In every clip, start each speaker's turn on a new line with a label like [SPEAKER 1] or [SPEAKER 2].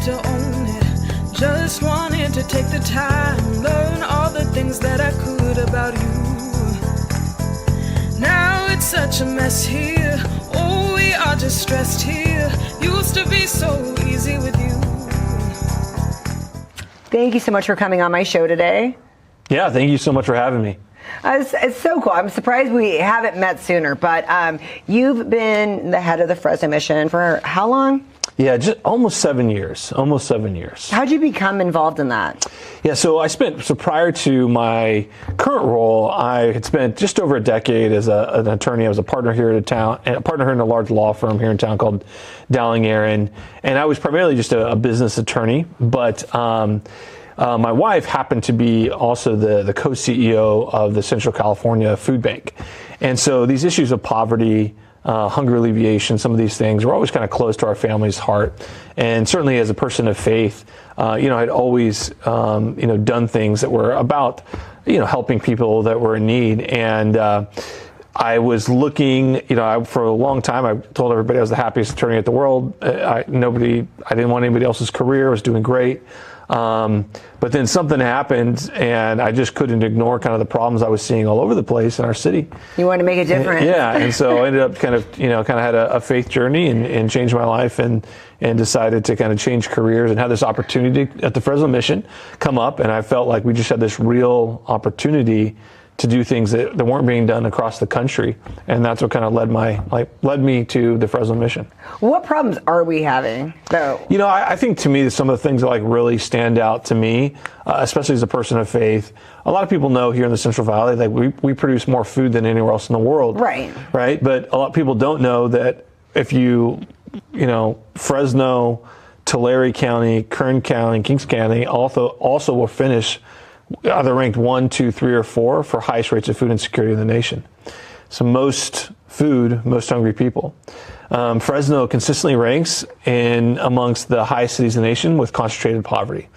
[SPEAKER 1] to own it. Just wanted to take the time, learn all the things that I could about you. Now it's such a mess here. Oh, we are just stressed here. Used to be so easy with you.
[SPEAKER 2] Thank you so much for coming on my show today.
[SPEAKER 3] Yeah, thank you so much for having me.
[SPEAKER 2] It's so cool. I'm surprised we haven't met sooner, but you've been the head of the Fresno mission for how long?
[SPEAKER 3] Yeah, just almost 7 years. Almost 7 years.
[SPEAKER 2] How'd you become involved in that?
[SPEAKER 3] Yeah, so prior to my current role, I had spent just over a decade as an attorney. I was a partner here in a large law firm here in town called Dowling Aaron, and I was primarily just a business attorney. But my wife happened to be also the co-CEO of the Central California Food Bank, and so these issues of poverty, hunger alleviation, some of these things were always kind of close to our family's heart. And certainly as a person of faith, I'd always, done things that were about, helping people that were in need. And I was looking, for a long time, I told everybody I was the happiest attorney in the world. I didn't want anybody else's career. I was doing great. But then something happened, and I just couldn't ignore kind of the problems I was seeing all over the place in our city.
[SPEAKER 2] You wanted to make a difference.
[SPEAKER 3] Yeah, and so I ended up kind of had a faith journey and changed my life and decided to kind of change careers and have this opportunity at the Fresno Mission come up, and I felt like we just had this real opportunity to do things that weren't being done across the country, and that's what kind of led me to the Fresno Mission.
[SPEAKER 2] What problems are we having, though?
[SPEAKER 3] I think to me some of the things that really stand out to me, especially as a person of faith. A lot of people know here in the Central Valley we produce more food than anywhere else in the world. Right. But a lot of people don't know that if Fresno, Tulare County, Kern County, Kings County also will finish either ranked 1, 2, 3, or 4 for highest rates of food insecurity in the nation. So most food, most hungry people. Fresno consistently ranks amongst the highest cities in the nation with concentrated poverty.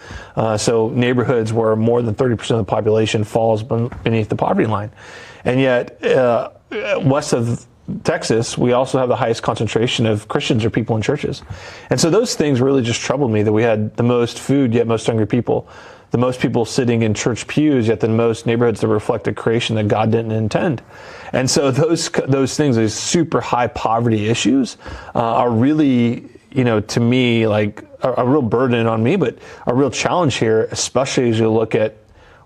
[SPEAKER 3] So neighborhoods where more than 30% of the population falls beneath the poverty line. And yet, west of Texas, we also have the highest concentration of Christians or people in churches. And so those things really just troubled me, that we had the most food, yet most hungry people. The most people sitting in church pews, yet the most neighborhoods that reflected creation that God didn't intend. And so those things, those super high poverty issues, are really, to me, like a real burden on me, but a real challenge here, especially as you look at,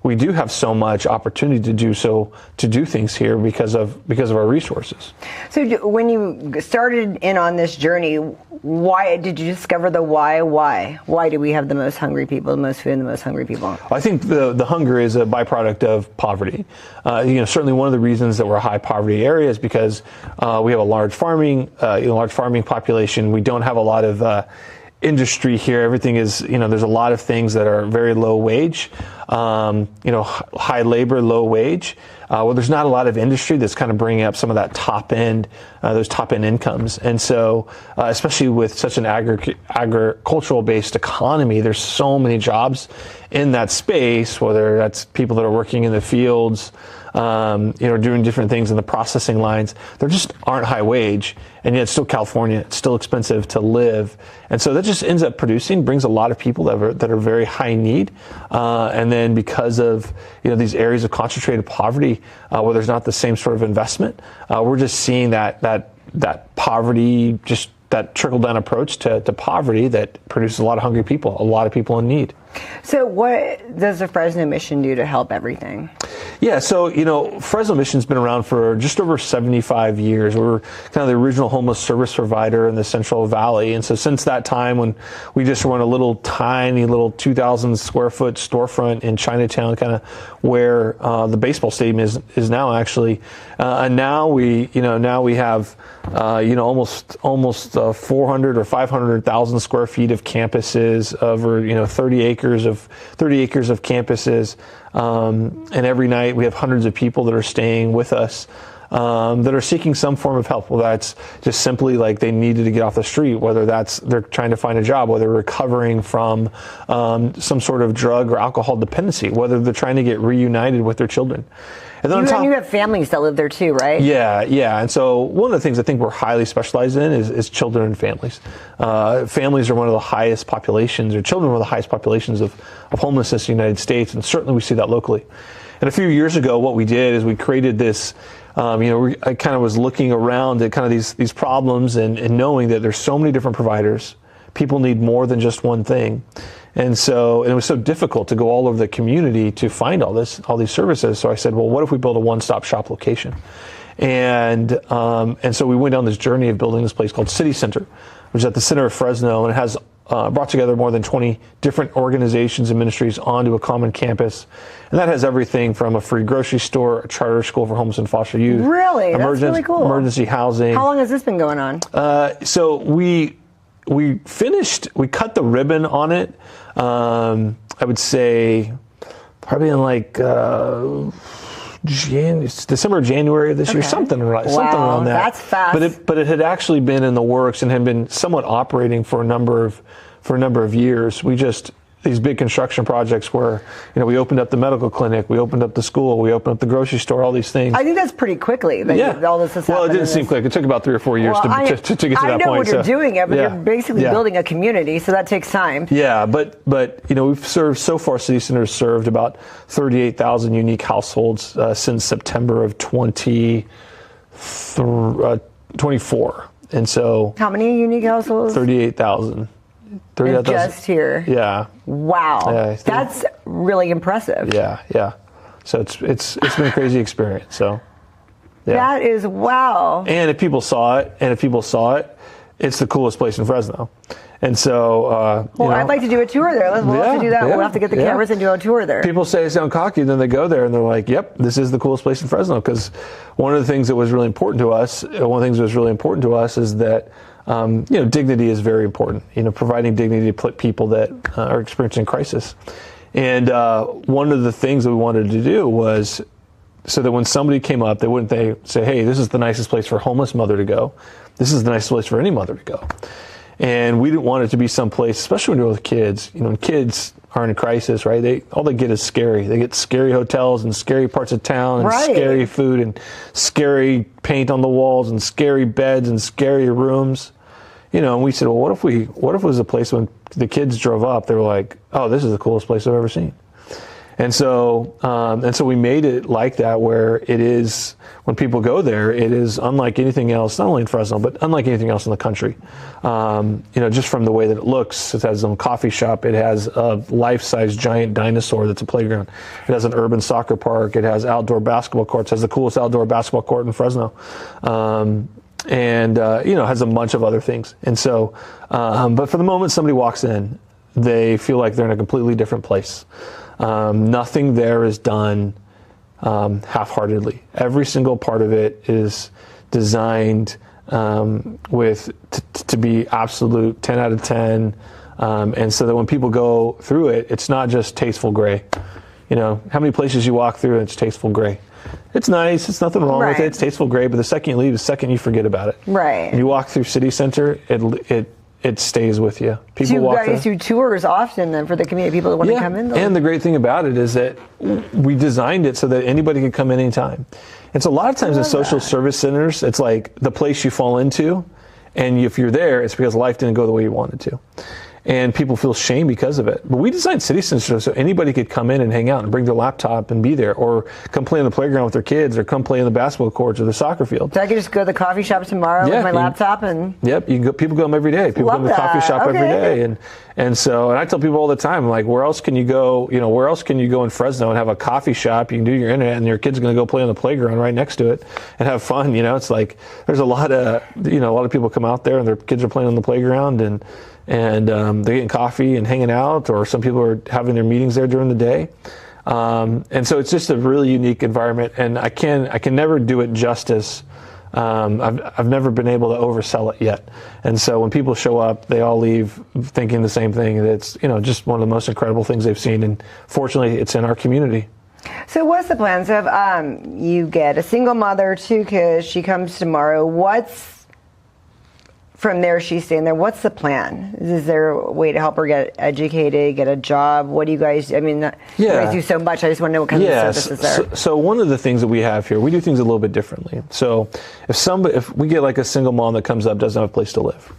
[SPEAKER 3] we do have so much opportunity to do things here because of our resources. So
[SPEAKER 2] when you started in on this journey, why did you discover the why? Why do we have the most hungry people, the most food, and the most hungry people?
[SPEAKER 3] I think the hunger is a byproduct of poverty. Certainly one of the reasons that we're a high poverty area is because we have a large farming population. We don't have a lot of industry here. Everything is, there's a lot of things that are very low wage, high labor, low wage. There's not a lot of industry that's kind of bringing up some of that those top end incomes. And so, especially with such an agricultural based economy, there's so many jobs in that space, whether that's people that are working in the fields, doing different things in the processing lines. There just aren't high wage, and yet it's still California. It's still expensive to live, and so that just ends up brings a lot of people that are very high need, and then because of these areas of concentrated poverty where there's not the same sort of investment, we're just seeing that poverty, just that trickle down approach to poverty that produces a lot of hungry people, a lot of people in need.
[SPEAKER 2] So what does the Fresno Mission do to help everything?
[SPEAKER 3] Yeah, so, Fresno Mission's been around for just over 75 years. We're kind of the original homeless service provider in the Central Valley. And so since that time, when we just run a tiny little 2,000 square foot storefront in Chinatown, kind of where the baseball stadium is now actually, and now we have almost 400 or 500,000 square feet of campuses, over 30 acres of campuses, and every night we have hundreds of people that are staying with us, that are seeking some form of help. Well, that's just simply like they needed to get off the street, whether that's they're trying to find a job, whether they're recovering from some sort of drug or alcohol dependency, whether they're trying to get reunited with their children. And then
[SPEAKER 2] you have families that live there too, right?
[SPEAKER 3] Yeah. And so one of the things I think we're highly specialized in is children and families. Families are one of the highest populations, or children are one of the highest populations of homelessness in the United States, and certainly we see that locally. And a few years ago, what we did is we created this, I kind of was looking around at kind of these problems and knowing that there's so many different providers. People need more than just one thing. And it was so difficult to go all over the community to find all these services. So I said, well, what if we build a one-stop shop location? And so we went down this journey of building this place called City Center, which is at the center of Fresno, and it has brought together more than 20 different organizations and ministries onto a common campus. And that has everything from a free grocery store, a charter school for homeless and foster youth.
[SPEAKER 2] Really? That's really cool.
[SPEAKER 3] Emergency housing.
[SPEAKER 2] How long has this been going on?
[SPEAKER 3] So we cut the ribbon on it, I would say probably in like December, January of this year, something around that.
[SPEAKER 2] That's fast.
[SPEAKER 3] But it had actually been in the works and had been somewhat operating for a number of years. These big construction projects where, we opened up the medical clinic, we opened up the school, we opened up the grocery store, all these things.
[SPEAKER 2] I think that's pretty quickly. All this has happened.
[SPEAKER 3] Well, it didn't seem quick. It took about 3 or 4 years to get to that point.
[SPEAKER 2] I know what you're doing, but you're basically building a community, so that takes time.
[SPEAKER 3] Yeah, but we've served so far. City Center served about 38,000 unique households since September of 2024, and so
[SPEAKER 2] how many unique households?
[SPEAKER 3] 38,000.
[SPEAKER 2] Just here.
[SPEAKER 3] Yeah.
[SPEAKER 2] Wow.
[SPEAKER 3] Yeah,
[SPEAKER 2] that's really impressive.
[SPEAKER 3] Yeah. So it's been a crazy experience. So. Yeah.
[SPEAKER 2] That is wow.
[SPEAKER 3] And if people saw it, it's the coolest place in Fresno. And so,
[SPEAKER 2] I'd like to do a tour there. We'll have to do that. We'll have to get the cameras and do a tour there.
[SPEAKER 3] People say I sound cocky, and then they go there and they're like, "Yep, this is the coolest place in Fresno." Because one of the things that was really important to us, is that dignity is very important. Providing dignity to people that are experiencing crisis. And one of the things that we wanted to do was so that when somebody came up, they wouldn't say, "Hey, this is the nicest place for a homeless mother to go. This is the nicest place for any mother to go." And we didn't want it to be some place, especially when you're with kids. When kids are in a crisis, right? All they get is scary. They get scary hotels and scary parts of town and scary food and scary paint on the walls and scary beds and scary rooms. And we said, well, what if it was a place when the kids drove up, they were like, "Oh, this is the coolest place I've ever seen." And so we made it like that, where it is, when people go there, it is unlike anything else, not only in Fresno, but unlike anything else in the country. Just from the way that it looks, it has its own coffee shop. It has a life-size giant dinosaur that's a playground. It has an urban soccer park. It has outdoor basketball courts. It has the coolest outdoor basketball court in Fresno. Has a bunch of other things. And so, but for the moment somebody walks in, they feel like they're in a completely different place. Nothing there is done half-heartedly. Every single part of it is designed to be absolute 10 out of 10, and so that when people go through it, it's not just tasteful gray. How many places you walk through and it's tasteful gray? It's nice. It's nothing wrong with it. It's tasteful gray, but the second you leave, the second you forget about it.
[SPEAKER 2] Right.
[SPEAKER 3] And you walk through City Center, it stays with you.
[SPEAKER 2] People walk. You guys do tours often then for the community, people that want to come in.
[SPEAKER 3] And the great thing about it is that we designed it so that anybody can come in anytime. And so a lot of times in social service centers, it's like the place you fall into, and if you're there, it's because life didn't go the way you wanted to. And people feel shame because of it. But we designed City Center so anybody could come in and hang out and bring their laptop and be there, or come play on the playground with their kids, or come play in the basketball courts or the soccer field.
[SPEAKER 2] So I could just go to the coffee shop tomorrow with my laptop and...
[SPEAKER 3] Yep, you can go. People go them every day. People go to the coffee shop every day. And I tell people all the time, like, where else can you go? Where else can you go in Fresno and have a coffee shop? You can do your internet, and your kid's going to go play on the playground right next to it and have fun. It's like there's a lot of people come out there and their kids are playing on the playground and they're getting coffee and hanging out, or some people are having their meetings there during the day. And so it's just a really unique environment, and I can never do it justice. I've never been able to oversell it yet. And so when people show up, they all leave thinking the same thing. That it's, just one of the most incredible things they've seen. And fortunately, it's in our community.
[SPEAKER 2] So what's the plan? So if you get a single mother, 2 kids, she comes tomorrow, from there, she's staying there. What's the plan? Is there a way to help her get educated, get a job? What do you guys, I mean, you guys do so much. I just want to know what kind of services there.
[SPEAKER 3] So one of the things that we have here, we do things a little bit differently. So if we get like a single mom that comes up, doesn't have a place to live,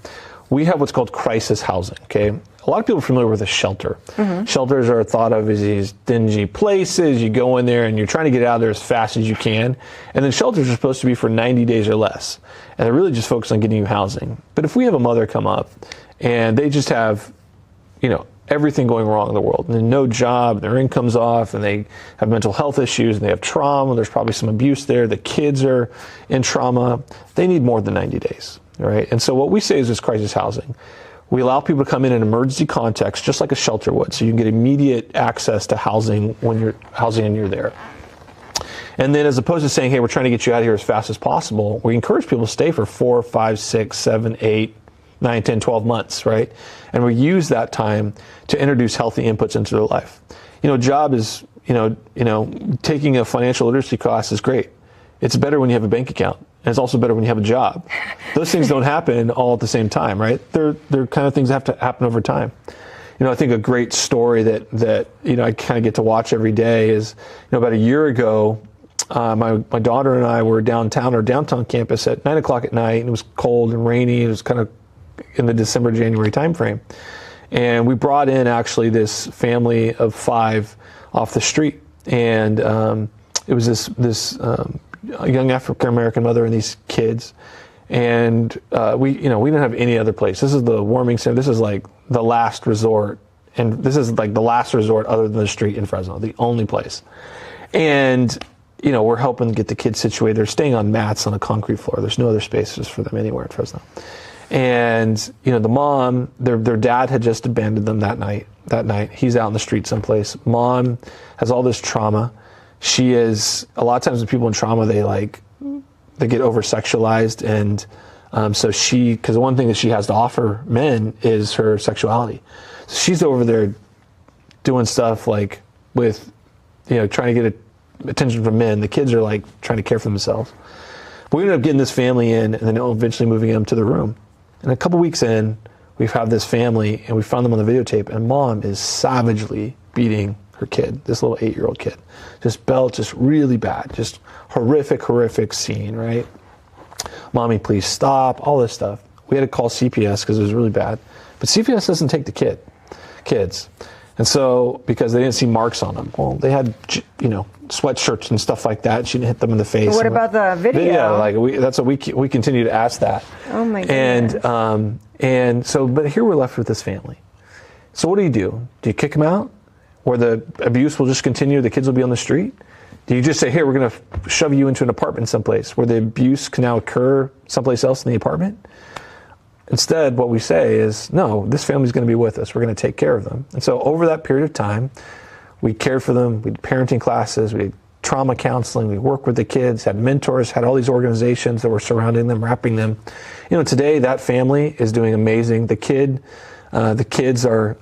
[SPEAKER 3] we have what's called crisis housing, okay? A lot of people are familiar with a shelter. Shelters are thought of as these dingy places. You go in there and you're trying to get out of there as fast as you can. And then shelters are supposed to be for 90 days or less. And they're really just focused on getting you housing. But if we have a mother come up and they just have, everything going wrong in the world, and no job, their income's off, and they have mental health issues, and they have trauma, there's probably some abuse there, the kids are in trauma, they need more than 90 days, right? And so what we say is this crisis housing. We allow people to come in an emergency context, just like a shelter would, so you can get immediate access to housing when you're there. And then as opposed to saying, hey, we're trying to get you out of here as fast as possible, we encourage people to stay for 4, 5, 6, 7, 8, 9, 10, 12 months, right? And we use that time to introduce healthy inputs into their life. Job is, taking a financial literacy class is great. It's better when you have a bank account. And it's also better when you have a job. Those things don't happen all at the same time, right? They're kind of things that have to happen over time. I think a great story that I kind of get to watch every day is, about a year ago, my daughter and I were downtown, our downtown campus at 9 o'clock at night, and it was cold and rainy. It was kind of in the December, January timeframe. And we brought in actually this family of 5 off the street. And it was this young African-American mother and these kids. And we didn't have any other place. This is the warming center. This is like the last resort. And this is like the last resort other than the street in Fresno, the only place. And we're helping get the kids situated. They're staying on mats on a concrete floor. There's no other spaces for them anywhere in Fresno. And, the mom, their dad had just abandoned them that night. He's out in the street someplace. Mom has all this trauma. She is, a lot of times when people in trauma, they get over-sexualized. And so because the one thing that she has to offer men is her sexuality. So she's over there doing stuff with, trying to get attention from men. The kids are trying to care for themselves. But we ended up getting this family in and then eventually moving them to the room. And a couple weeks in, we've had this family and we found them on the videotape, and mom is savagely beating her kid, this little 8-year-old kid. Just really bad, just horrific scene, right? Mommy, please stop, all this stuff. We had to call CPS because it was really bad. But CPS doesn't take the kids. And so, because they didn't see marks on them. Well, they had, sweatshirts and stuff like that. She didn't hit them in the face.
[SPEAKER 2] What about the video?
[SPEAKER 3] That's what we continue to ask that.
[SPEAKER 2] Oh my goodness.
[SPEAKER 3] And so, but here we're left with this family. So what do? Do you kick them out? Or the abuse will just continue, the kids will be on the street? Do you just say, hey, we're going to shove you into an apartment someplace where the abuse can now occur someplace else in the apartment? Instead, what we say is, no, this family's going to be with us. We're going to take care of them. And so over that period of time, we cared for them. We did parenting classes. We did trauma counseling. We worked with the kids, had mentors, had all these organizations that were surrounding them, wrapping them. Today that family is doing amazing. The kids are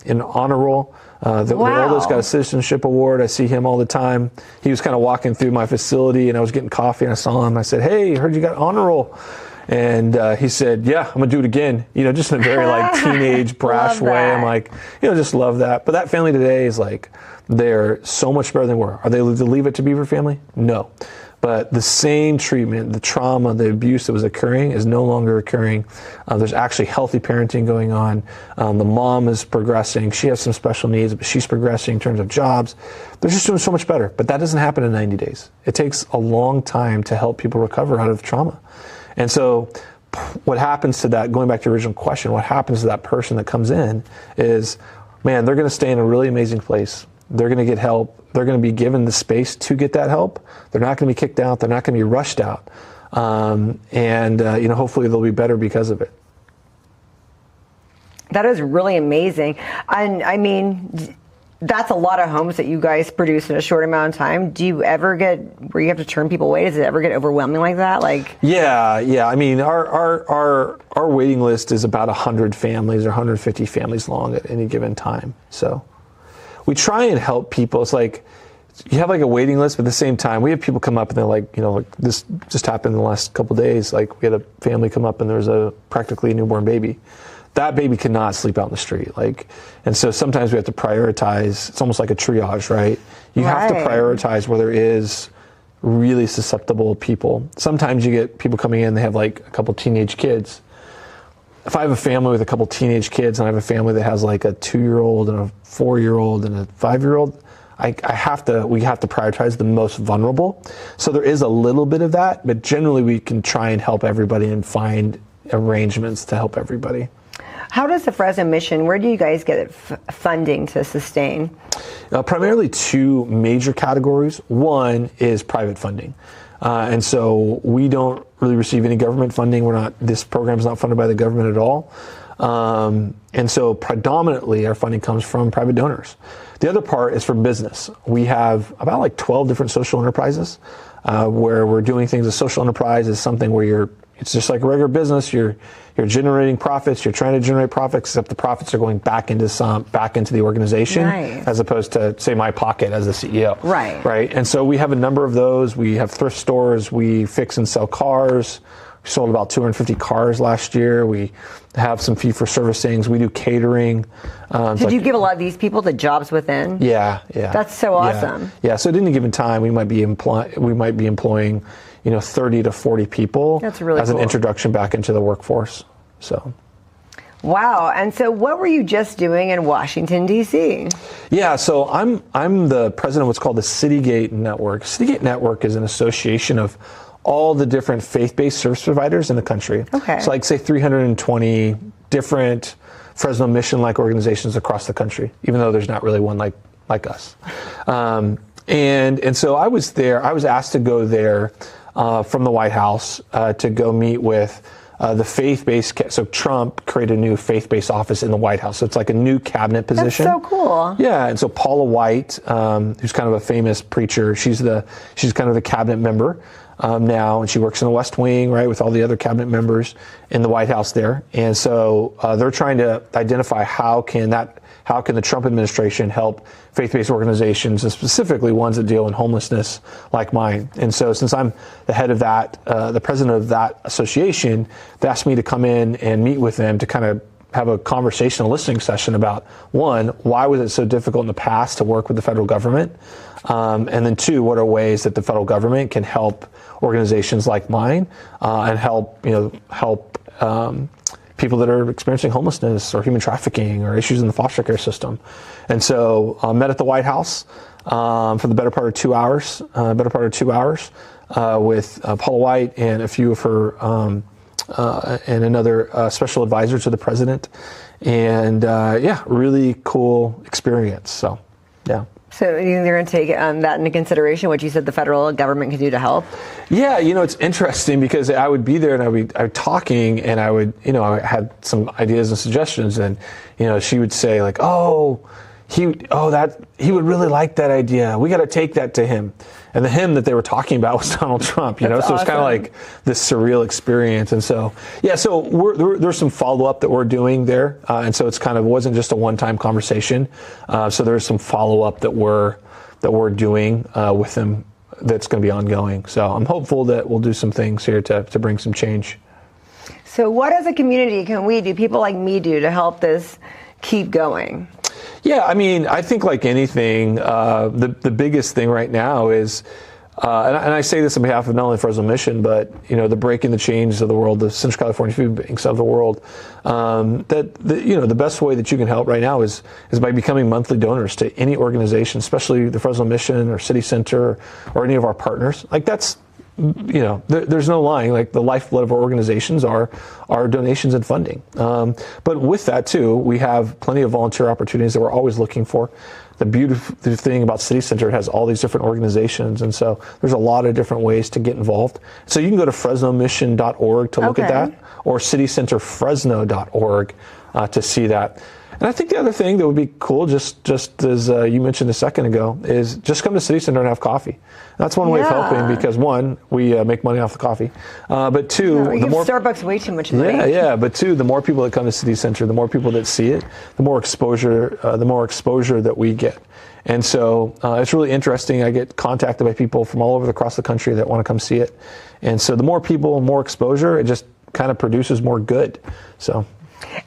[SPEAKER 3] in honor roll. The oldest got a citizenship award. I see him all the time. He was kind of walking through my facility, and I was getting coffee, and I saw him. I said, hey, heard you got honor roll. And he said, yeah, I'm going to do it again. Just in a very teenage, brash way. I'm like, just love that. But that family today is they're so much better than we were. Are they to leave it to Beaver family? No. But the same treatment, the trauma, the abuse that was occurring is no longer occurring. There's actually healthy parenting going on. The mom is progressing. She has some special needs, but she's progressing in terms of jobs. They're just doing so much better. But that doesn't happen in 90 days. It takes a long time to help people recover out of trauma. And so what happens to that, going back to your original question, what happens to that person that comes in is, man, they're going to stay in a really amazing place. They're going to get help. They're going to be given the space to get that help. They're not going to be kicked out. They're not going to be rushed out. Hopefully they'll be better because of it.
[SPEAKER 2] That is really amazing. And I mean, that's a lot of homes that you guys produce in a short amount of time. Do you ever get where you have to turn people away? Does it ever get overwhelming like that?
[SPEAKER 3] Yeah. I mean, our waiting list is about 100 families or 150 families long at any given time. So we try and help people. It's you have like a waiting list, but at the same time, we have people come up and they're like, like this just happened in the last couple of days. Like we had a family come up and there was practically a newborn baby. That baby cannot sleep out in the street. And so sometimes we have to prioritize. It's almost like a triage, right? You have to prioritize where there is really susceptible people. Sometimes you get people coming in, they have like a couple teenage kids. If I have a family with a couple teenage kids and I have a family that has like a 2-year-old and a 4-year-old and a 5-year-old, we have to prioritize the most vulnerable. So there is a little bit of that, but generally we can try and help everybody and find arrangements to help everybody.
[SPEAKER 2] How does the Fresno mission, where do you guys get funding to sustain?
[SPEAKER 3] Primarily 2 major categories. One is private funding. And so we don't really receive any government funding. This program is not funded by the government at all. And so predominantly our funding comes from private donors. The other part is for business. We have about like 12 different social enterprises where we're doing things. A social enterprise is something where it's just like a regular business. You're generating profits. You're trying to generate profits, except the profits are going back into the organization, as opposed to, say, my pocket as the CEO. Right. And so we have a number of those. We have thrift stores. We fix and sell cars. We sold about 250 cars last year. We have some fee-for-service things. We do catering.
[SPEAKER 2] Did you give a lot of these people the jobs within?
[SPEAKER 3] Yeah.
[SPEAKER 2] That's so awesome.
[SPEAKER 3] Yeah. So at any given time, we might be employing 30 to 40 people.
[SPEAKER 2] That's really
[SPEAKER 3] as an introduction back into the workforce. So.
[SPEAKER 2] Wow. And so what were you just doing in Washington, D.C.?
[SPEAKER 3] Yeah, so I'm the president of what's called the Citygate Network. Citygate Network is an association of all the different faith-based service providers in the country.
[SPEAKER 2] Okay.
[SPEAKER 3] So like say 320 different Fresno mission-like organizations across the country, even though there's not really one like us. And so I was there. I was asked to go there from the White House to go meet with the faith-based. So Trump created a new faith-based office in the White House. So it's like a new cabinet position.
[SPEAKER 2] That's so cool.
[SPEAKER 3] Yeah, and so Paula White, who's kind of a famous preacher, she's kind of the cabinet member now, and she works in the West Wing, right, with all the other cabinet members in the White House there. And so they're trying to identify how can the Trump administration help faith-based organizations, and specifically ones that deal in homelessness like mine. And so since I'm the head of that, the president of that association, they asked me to come in and meet with them to kind of have a conversational listening session about, one, why was it so difficult in the past to work with the federal government? And then two, what are ways that the federal government can help organizations like mine and help people that are experiencing homelessness or human trafficking or issues in the foster care system. And so I met at the White House for the better part of 2 hours, with Paula White and a few of her, and another special advisor to the president. And really cool experience. So, yeah.
[SPEAKER 2] So you're going to take that into consideration, what you said the federal government can do to help?
[SPEAKER 3] Yeah, it's interesting because I would be there and I would be talking and I would, I had some ideas and suggestions and, she would say like, he would really like that idea. We got to take that to him. And the him that they were talking about was Donald Trump, so
[SPEAKER 2] awesome.
[SPEAKER 3] It's kind of like this surreal experience. And so, so there's some follow-up that we're doing there. And so it's kind of wasn't just a one-time conversation. So there's some follow-up that we're doing with them that's going to be ongoing. So I'm hopeful that we'll do some things here to bring some change.
[SPEAKER 2] So what as a community can we do, people like me do, to help this keep going?
[SPEAKER 3] Yeah, I think like anything, the biggest thing right now is, and I say this on behalf of not only Fresno Mission, but the Breaking the Chains of the world, the Central California Food Banks of the world. The best way that you can help right now is by becoming monthly donors to any organization, especially the Fresno Mission or City Center or any of our partners. Like that's. There's no lying. Like the lifeblood of our organizations are donations and funding. But with that too, we have plenty of volunteer opportunities that we're always looking for. The beautiful thing about City Center, it has all these different organizations, and so there's a lot of different ways to get involved. So you can go to fresnomission.org to look at that, or citycenterfresno.org to see that. And I think the other thing that would be cool, just as you mentioned a second ago, is just come to City Center and have coffee. That's one way of helping because, one, we make money off the coffee. But two,
[SPEAKER 2] the more Starbucks way too much money.
[SPEAKER 3] Yeah. But two, the more people that come to City Center, the more people that see it, the more exposure that we get. And so it's really interesting. I get contacted by people from all over across the country that want to come see it. And so the more people, more exposure, it just kind of produces more good. So.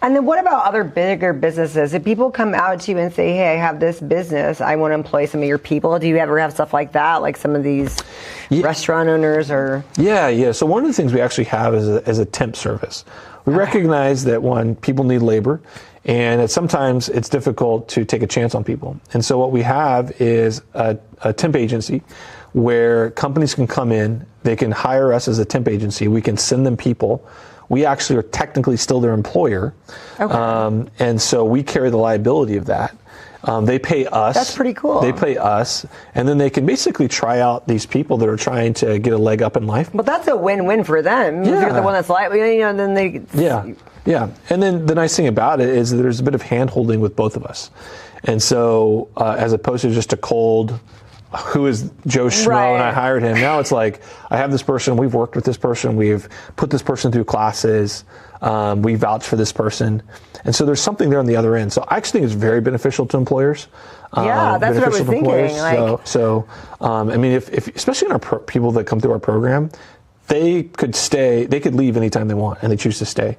[SPEAKER 2] And then what about other bigger businesses? If people come out to you and say, hey, I have this business, I want to employ some of your people, do you ever have stuff like that, like some of these restaurant owners or? Yeah.
[SPEAKER 3] So one of the things we actually have is a temp service. We recognize that when people need labor, and sometimes it's difficult to take a chance on people. And so what we have is a temp agency where companies can come in, they can hire us as a temp agency, we can send them people. We actually are technically still their employer. Okay. And so we carry the liability of that. They pay us.
[SPEAKER 2] That's pretty cool.
[SPEAKER 3] They pay us, and then they can basically try out these people that are trying to get a leg up in life.
[SPEAKER 2] But that's a win-win for them.
[SPEAKER 3] Yeah.
[SPEAKER 2] If you're the one that's like, then they.
[SPEAKER 3] Yeah. And then the nice thing about it is that there's a bit of hand-holding with both of us. And so as opposed to just a cold, who is Joe Schmo and I hired him. Now it's like, I have this person, we've worked with this person, we've put this person through classes, we vouch for this person. And so there's something there on the other end. So I actually think it's very beneficial to employers.
[SPEAKER 2] Yeah, that's what I was thinking.
[SPEAKER 3] I mean, if especially in our people that come through our program, they could leave anytime they want and they choose to stay.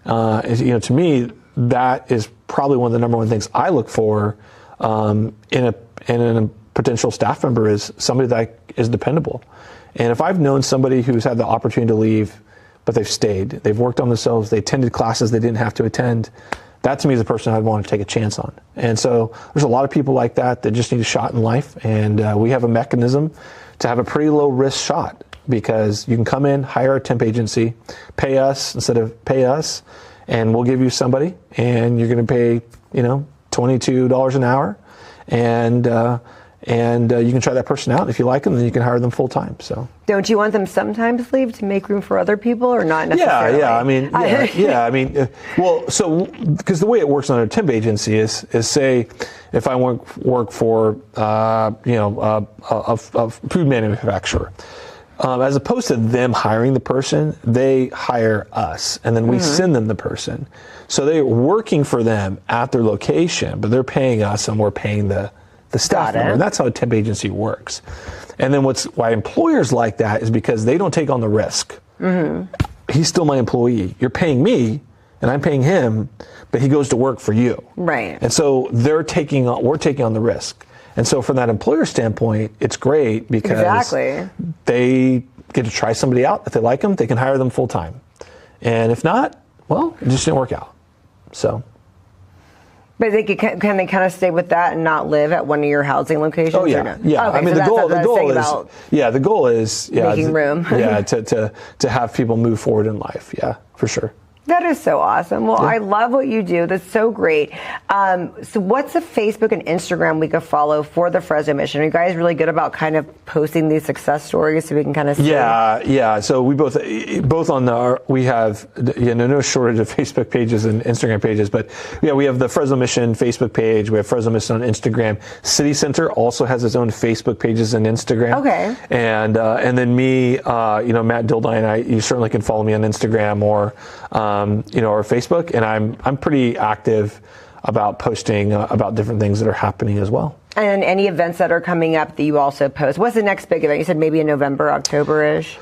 [SPEAKER 3] To me, that is probably one of the number one things I look for in a potential staff member is somebody that is dependable. And if I've known somebody who's had the opportunity to leave, but they've stayed, they've worked on themselves, they attended classes they didn't have to attend, that to me is a person I'd want to take a chance on. And so there's a lot of people like that just need a shot in life. And we have a mechanism to have a pretty low risk shot, because you can come in, hire a temp agency, pay us instead of pay us, and we'll give you somebody, and you're going to pay, $22 an hour. And you can try that person out. If you like them, then you can hire them full time. So,
[SPEAKER 2] don't you want them sometimes leave to make room for other people, or not necessarily?
[SPEAKER 3] So because the way it works on a temp agency is say, if I work for a food manufacturer, as opposed to them hiring the person, they hire us, and then we send them the person. So they're working for them at their location, but they're paying us, and we're paying the staff member. And that's how a temp agency works. And then why employers like that is because they don't take on the risk. He's still my employee. You're paying me, and I'm paying him, but he goes to work for you.
[SPEAKER 2] Right.
[SPEAKER 3] And so we're taking on the risk. And so from that employer standpoint, it's great because they get to try somebody out. If they like them, they can hire them full time. And if not, well, it just didn't work out. So.
[SPEAKER 2] But can they kind of stay with that and not live at one of your housing locations?
[SPEAKER 3] Oh yeah, yeah.
[SPEAKER 2] Okay,
[SPEAKER 3] I mean, the goal is
[SPEAKER 2] making room.
[SPEAKER 3] to have people move forward in life. Yeah, for sure.
[SPEAKER 2] That is so awesome. Well, I love what you do. That's so great. So what's the Facebook and Instagram we could follow for the Fresno Mission? Are you guys really good about kind of posting these success stories so we can kind of see?
[SPEAKER 3] Yeah. So we both on we have no shortage of Facebook pages and Instagram pages, but we have the Fresno Mission Facebook page. We have Fresno Mission on Instagram. City Center also has its own Facebook pages and Instagram.
[SPEAKER 2] Okay.
[SPEAKER 3] And then me, Matt Dildime, you certainly can follow me on Instagram or Facebook, and I'm pretty active about posting about different things that are happening as well.
[SPEAKER 2] And any events that are coming up that you also post. What's the next big event? You said maybe in November, October-ish.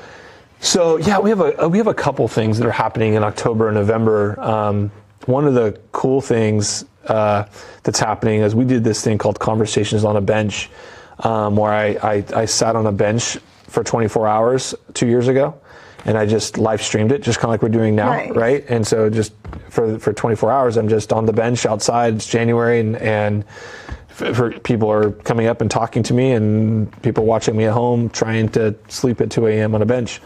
[SPEAKER 3] So we have a couple things that are happening in October and November. One of the cool things that's happening is we did this thing called Conversations on a Bench, where I sat on a bench for 24 hours 2 years ago. And I just live streamed it, just kind of like we're doing now, right? And so just for 24 hours, I'm just on the bench outside. It's January, and for people are coming up and talking to me, and people watching me at home trying to sleep at 2 a.m. on a bench.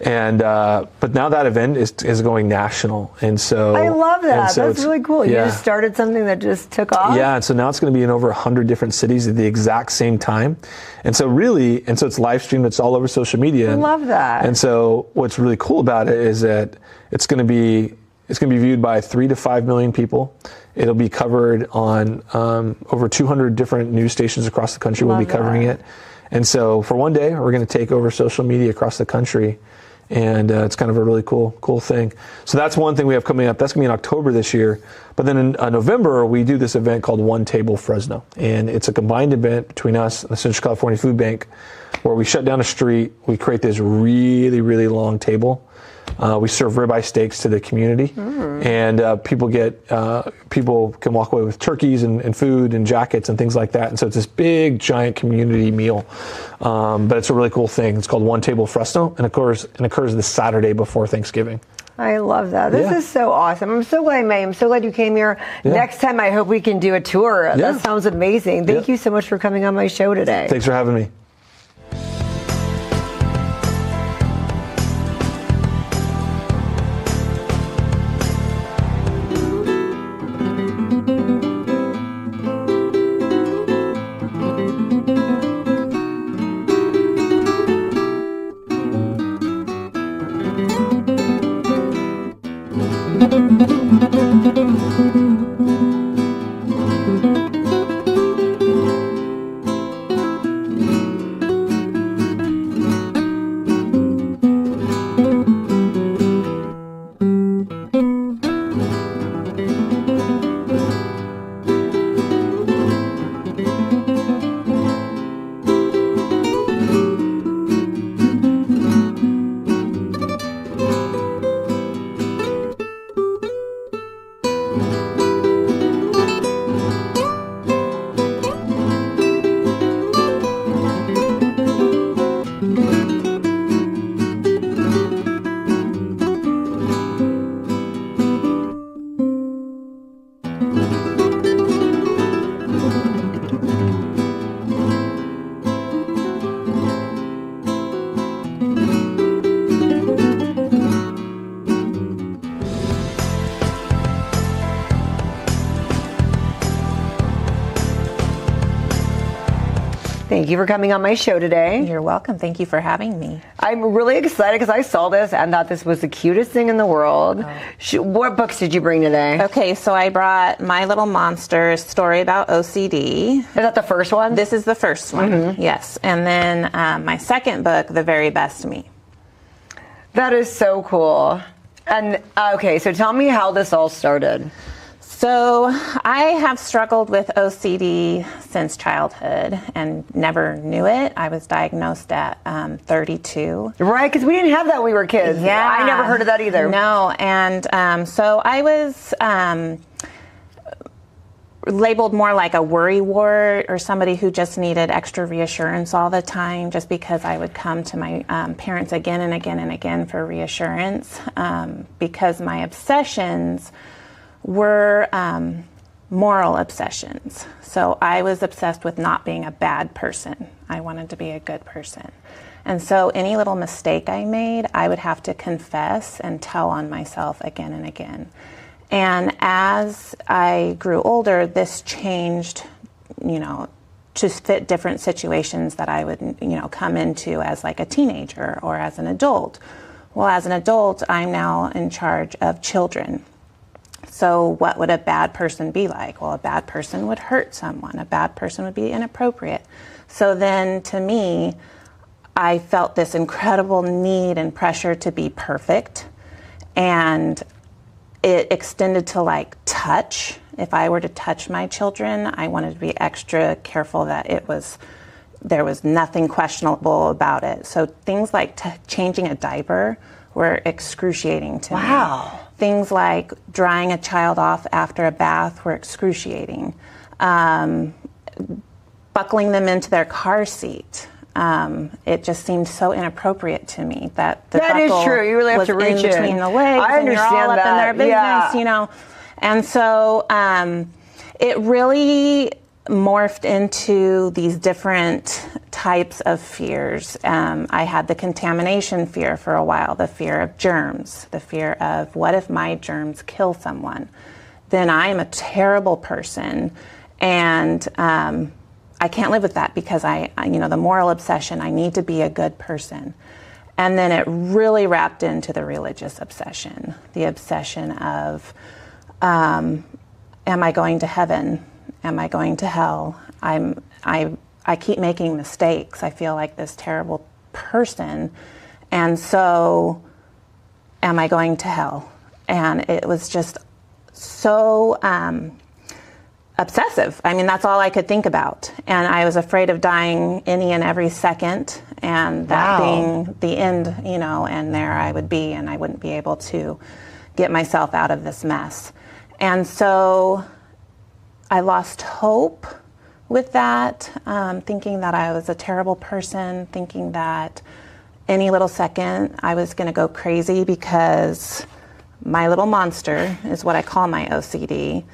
[SPEAKER 3] And but now that event is going national, and so
[SPEAKER 2] I love that. That's really cool. You just started something that just took off.
[SPEAKER 3] Yeah, and so now it's going to be in over 100 different cities at the exact same time, and so it's live streamed. It's all over social media.
[SPEAKER 2] I love that.
[SPEAKER 3] And so what's really cool about it is that it's going to be viewed by 3 to 5 million people. It'll be covered on over 200 different news stations across the country. We'll be covering it. And so for one day, we're going to take over social media across the country. And it's kind of a really cool thing. So that's one thing we have coming up. That's going to be in October this year. But then in November, we do this event called One Table Fresno. And it's a combined event between us and the Central California Food Bank, where we shut down a street. We create this really, really long table. We serve ribeye steaks to the community, and people can walk away with turkeys and food and jackets and things like that. And so it's this big, giant community meal. But it's a really cool thing. It's called One Table Fresno, and occurs the Saturday before Thanksgiving.
[SPEAKER 2] I love that. This is so awesome. I'm so glad, May. I'm so glad you came here. Yeah. Next time, I hope we can do a tour. Yeah. That sounds amazing. Thank you so much for coming on my show today.
[SPEAKER 3] Thanks for having me.
[SPEAKER 2] Thank you for coming on my show today.
[SPEAKER 4] You're welcome. Thank you for having me.
[SPEAKER 2] I'm really excited because I saw this and thought this was the cutest thing in the world. What books did you bring today?
[SPEAKER 4] Okay, so I brought My Little Monsters, Story About OCD.
[SPEAKER 2] Is that the first one?
[SPEAKER 4] This is the first one, yes. And then my second book, The Very Best Me.
[SPEAKER 2] That is so cool. And okay, so tell me how this all started.
[SPEAKER 4] So I have struggled with OCD since childhood and never knew it. I was diagnosed at 32.
[SPEAKER 2] Right, because we didn't have that when we were kids.
[SPEAKER 4] Yeah.
[SPEAKER 2] I never heard of that either.
[SPEAKER 4] No, and so I was labeled more like a worrywart or somebody who just needed extra reassurance all the time, just because I would come to my parents again and again and again for reassurance, because my obsessions were moral obsessions. So I was obsessed with not being a bad person. I wanted to be a good person. And so any little mistake I made, I would have to confess and tell on myself again and again. And as I grew older, this changed, to fit different situations that I would, come into as like a teenager or as an adult. Well, as an adult, I'm now in charge of children. So what would a bad person be like? Well, a bad person would hurt someone. A bad person would be inappropriate. So then to me, I felt this incredible need and pressure to be perfect. And it extended to like touch. If I were to touch my children, I wanted to be extra careful that there was nothing questionable about it. So things like changing a diaper were excruciating to me.
[SPEAKER 2] Wow.
[SPEAKER 4] Things like drying a child off after a bath were excruciating. Buckling them into their car seat. It just seemed so inappropriate to me that the
[SPEAKER 2] that
[SPEAKER 4] buckle
[SPEAKER 2] is true. You really have
[SPEAKER 4] was
[SPEAKER 2] to reach
[SPEAKER 4] in between the legs,
[SPEAKER 2] I
[SPEAKER 4] and you're all
[SPEAKER 2] understand
[SPEAKER 4] up in their
[SPEAKER 2] that.
[SPEAKER 4] business, And so it really morphed into these different types of fears. I had the contamination fear for a while, the fear of germs, the fear of what if my germs kill someone? Then I am a terrible person, and I can't live with that because the moral obsession, I need to be a good person. And then it really wrapped into the religious obsession, the obsession of, am I going to heaven? Am I going to hell? I keep making mistakes. I feel like this terrible person, And so, am I going to hell? And it was just so obsessive. I mean, that's all I could think about. And I was afraid of dying any and every second, and that being the end, you know, and there I would be, and I wouldn't be able to get myself out of this mess. And so I lost hope with that, thinking that I was a terrible person, thinking that any little second I was going to go crazy because my little monster is what I call my OCD.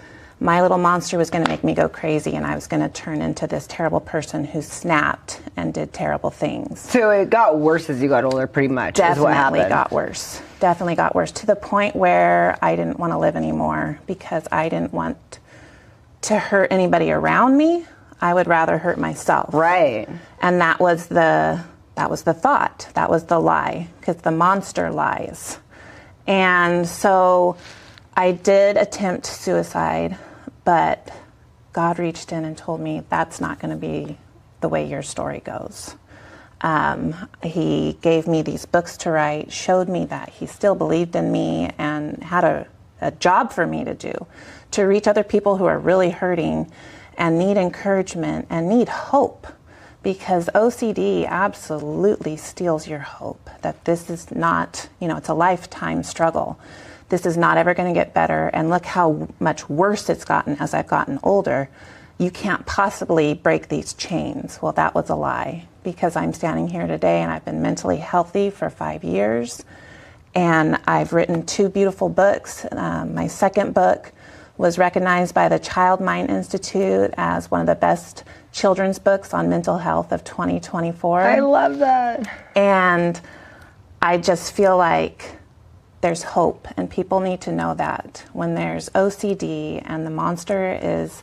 [SPEAKER 4] My little monster was going to make me go crazy, and I was going to turn into this terrible person who snapped and did terrible things.
[SPEAKER 2] So it got worse as you got older, pretty much.
[SPEAKER 4] Definitely
[SPEAKER 2] is what happened.
[SPEAKER 4] got worse. Definitely got worse, to the point where I didn't want to live anymore because I didn't want to hurt anybody around me. I would rather hurt myself.
[SPEAKER 2] Right.
[SPEAKER 4] And that was the thought. That was the lie, because the monster lies. And so I did attempt suicide, but God reached in and told me that's not going to be the way your story goes. He gave me these books to write, showed me that he still believed in me and had a job for me to do, to reach other people who are really hurting and need encouragement and need hope. Because OCD absolutely steals your hope that this is not, you know, it's a lifetime struggle. This is not ever going to get better. And look how much worse it's gotten as I've gotten older. You can't possibly break these chains. Well, that was a lie, because I'm standing here today and I've been mentally healthy for 5 years. And I've written 2 beautiful books. My second book was recognized by the Child Mind Institute as one of the best children's books on mental health of 2024.
[SPEAKER 2] I love that.
[SPEAKER 4] And I just feel like there's hope, and people need to know that when there's OCD and the monster is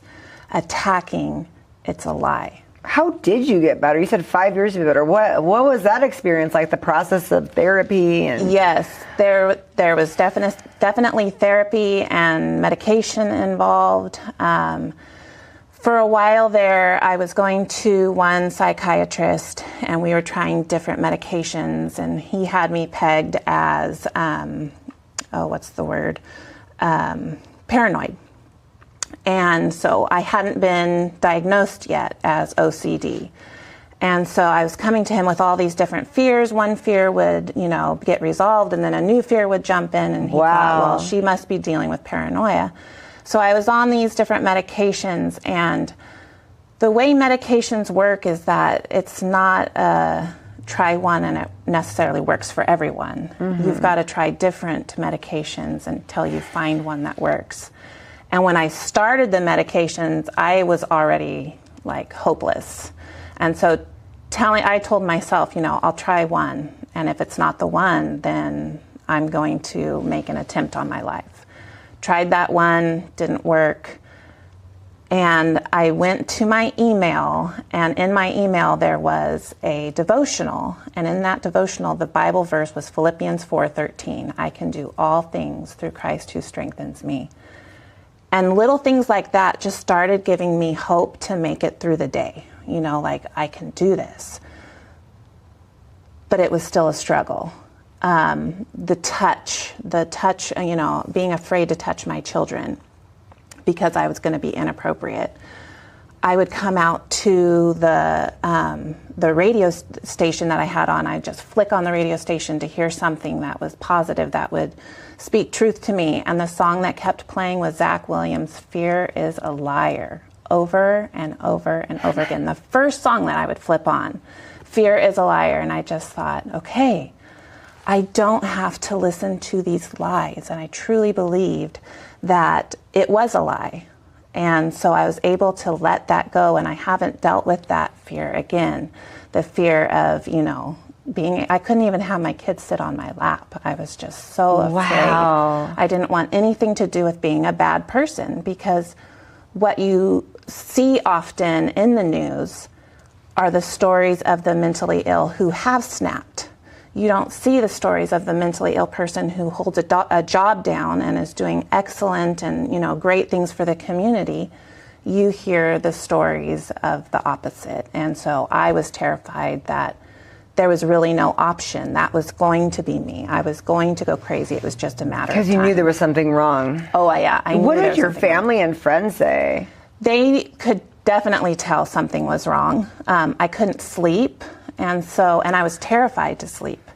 [SPEAKER 4] attacking, it's a lie.
[SPEAKER 2] How did you get better? You said 5 years to be better. What was that experience like, the process of therapy? And
[SPEAKER 4] Yes, there was definitely therapy and medication involved. For a while there, I was going to one psychiatrist, and we were trying different medications, and he had me pegged as, paranoid. And so I hadn't been diagnosed yet as OCD. And so I was coming to him with all these different fears. One fear would, you know, get resolved, and then a new fear would jump in, and he thought, well, she must be dealing with paranoia. So I was on these different medications, and the way medications work is that it's not try one and it necessarily works for everyone. Mm-hmm. You've got to try different medications until you find one that works. And when I started the medications, I was already like hopeless. And so I told myself, you know, I'll try one, and if it's not the one, then I'm going to make an attempt on my life. Tried that one, didn't work. And I went to my email, and in my email there was a devotional. And in that devotional, the Bible verse was Philippians 4:13. I can do all things through Christ who strengthens me. And little things like that just started giving me hope to make it through the day. You know, like, I can do this. But it was still a struggle. The touch, you know, being afraid to touch my children because I was going to be inappropriate. I would come out to the radio station that I had on. I'd just flick on the radio station to hear something that was positive, that would speak truth to me. And the song that kept playing was Zach Williams' Fear is a Liar, over and over and over again. The first song that I would flip on, Fear is a Liar. And I just thought, okay, I don't have to listen to these lies. And I truly believed that it was a lie. And so I was able to let that go, and I haven't dealt with that fear again. The fear of, you know, I couldn't even have my kids sit on my lap. I was just so afraid.
[SPEAKER 2] Wow.
[SPEAKER 4] I didn't want anything to do with being a bad person, because what you see often in the news are the stories of the mentally ill who have snapped. You don't see the stories of the mentally ill person who holds a job down and is doing excellent and, you know, great things for the community. You hear the stories of the opposite. And so I was terrified that there was really no option. That was going to be me. I was going to go crazy. It was just a matter of time.
[SPEAKER 2] Because you knew there was something wrong.
[SPEAKER 4] Oh, yeah. I knew
[SPEAKER 2] what
[SPEAKER 4] there
[SPEAKER 2] did
[SPEAKER 4] was
[SPEAKER 2] your
[SPEAKER 4] something
[SPEAKER 2] family and friends say?
[SPEAKER 4] They could definitely tell something was wrong. I couldn't sleep, and I was terrified to sleep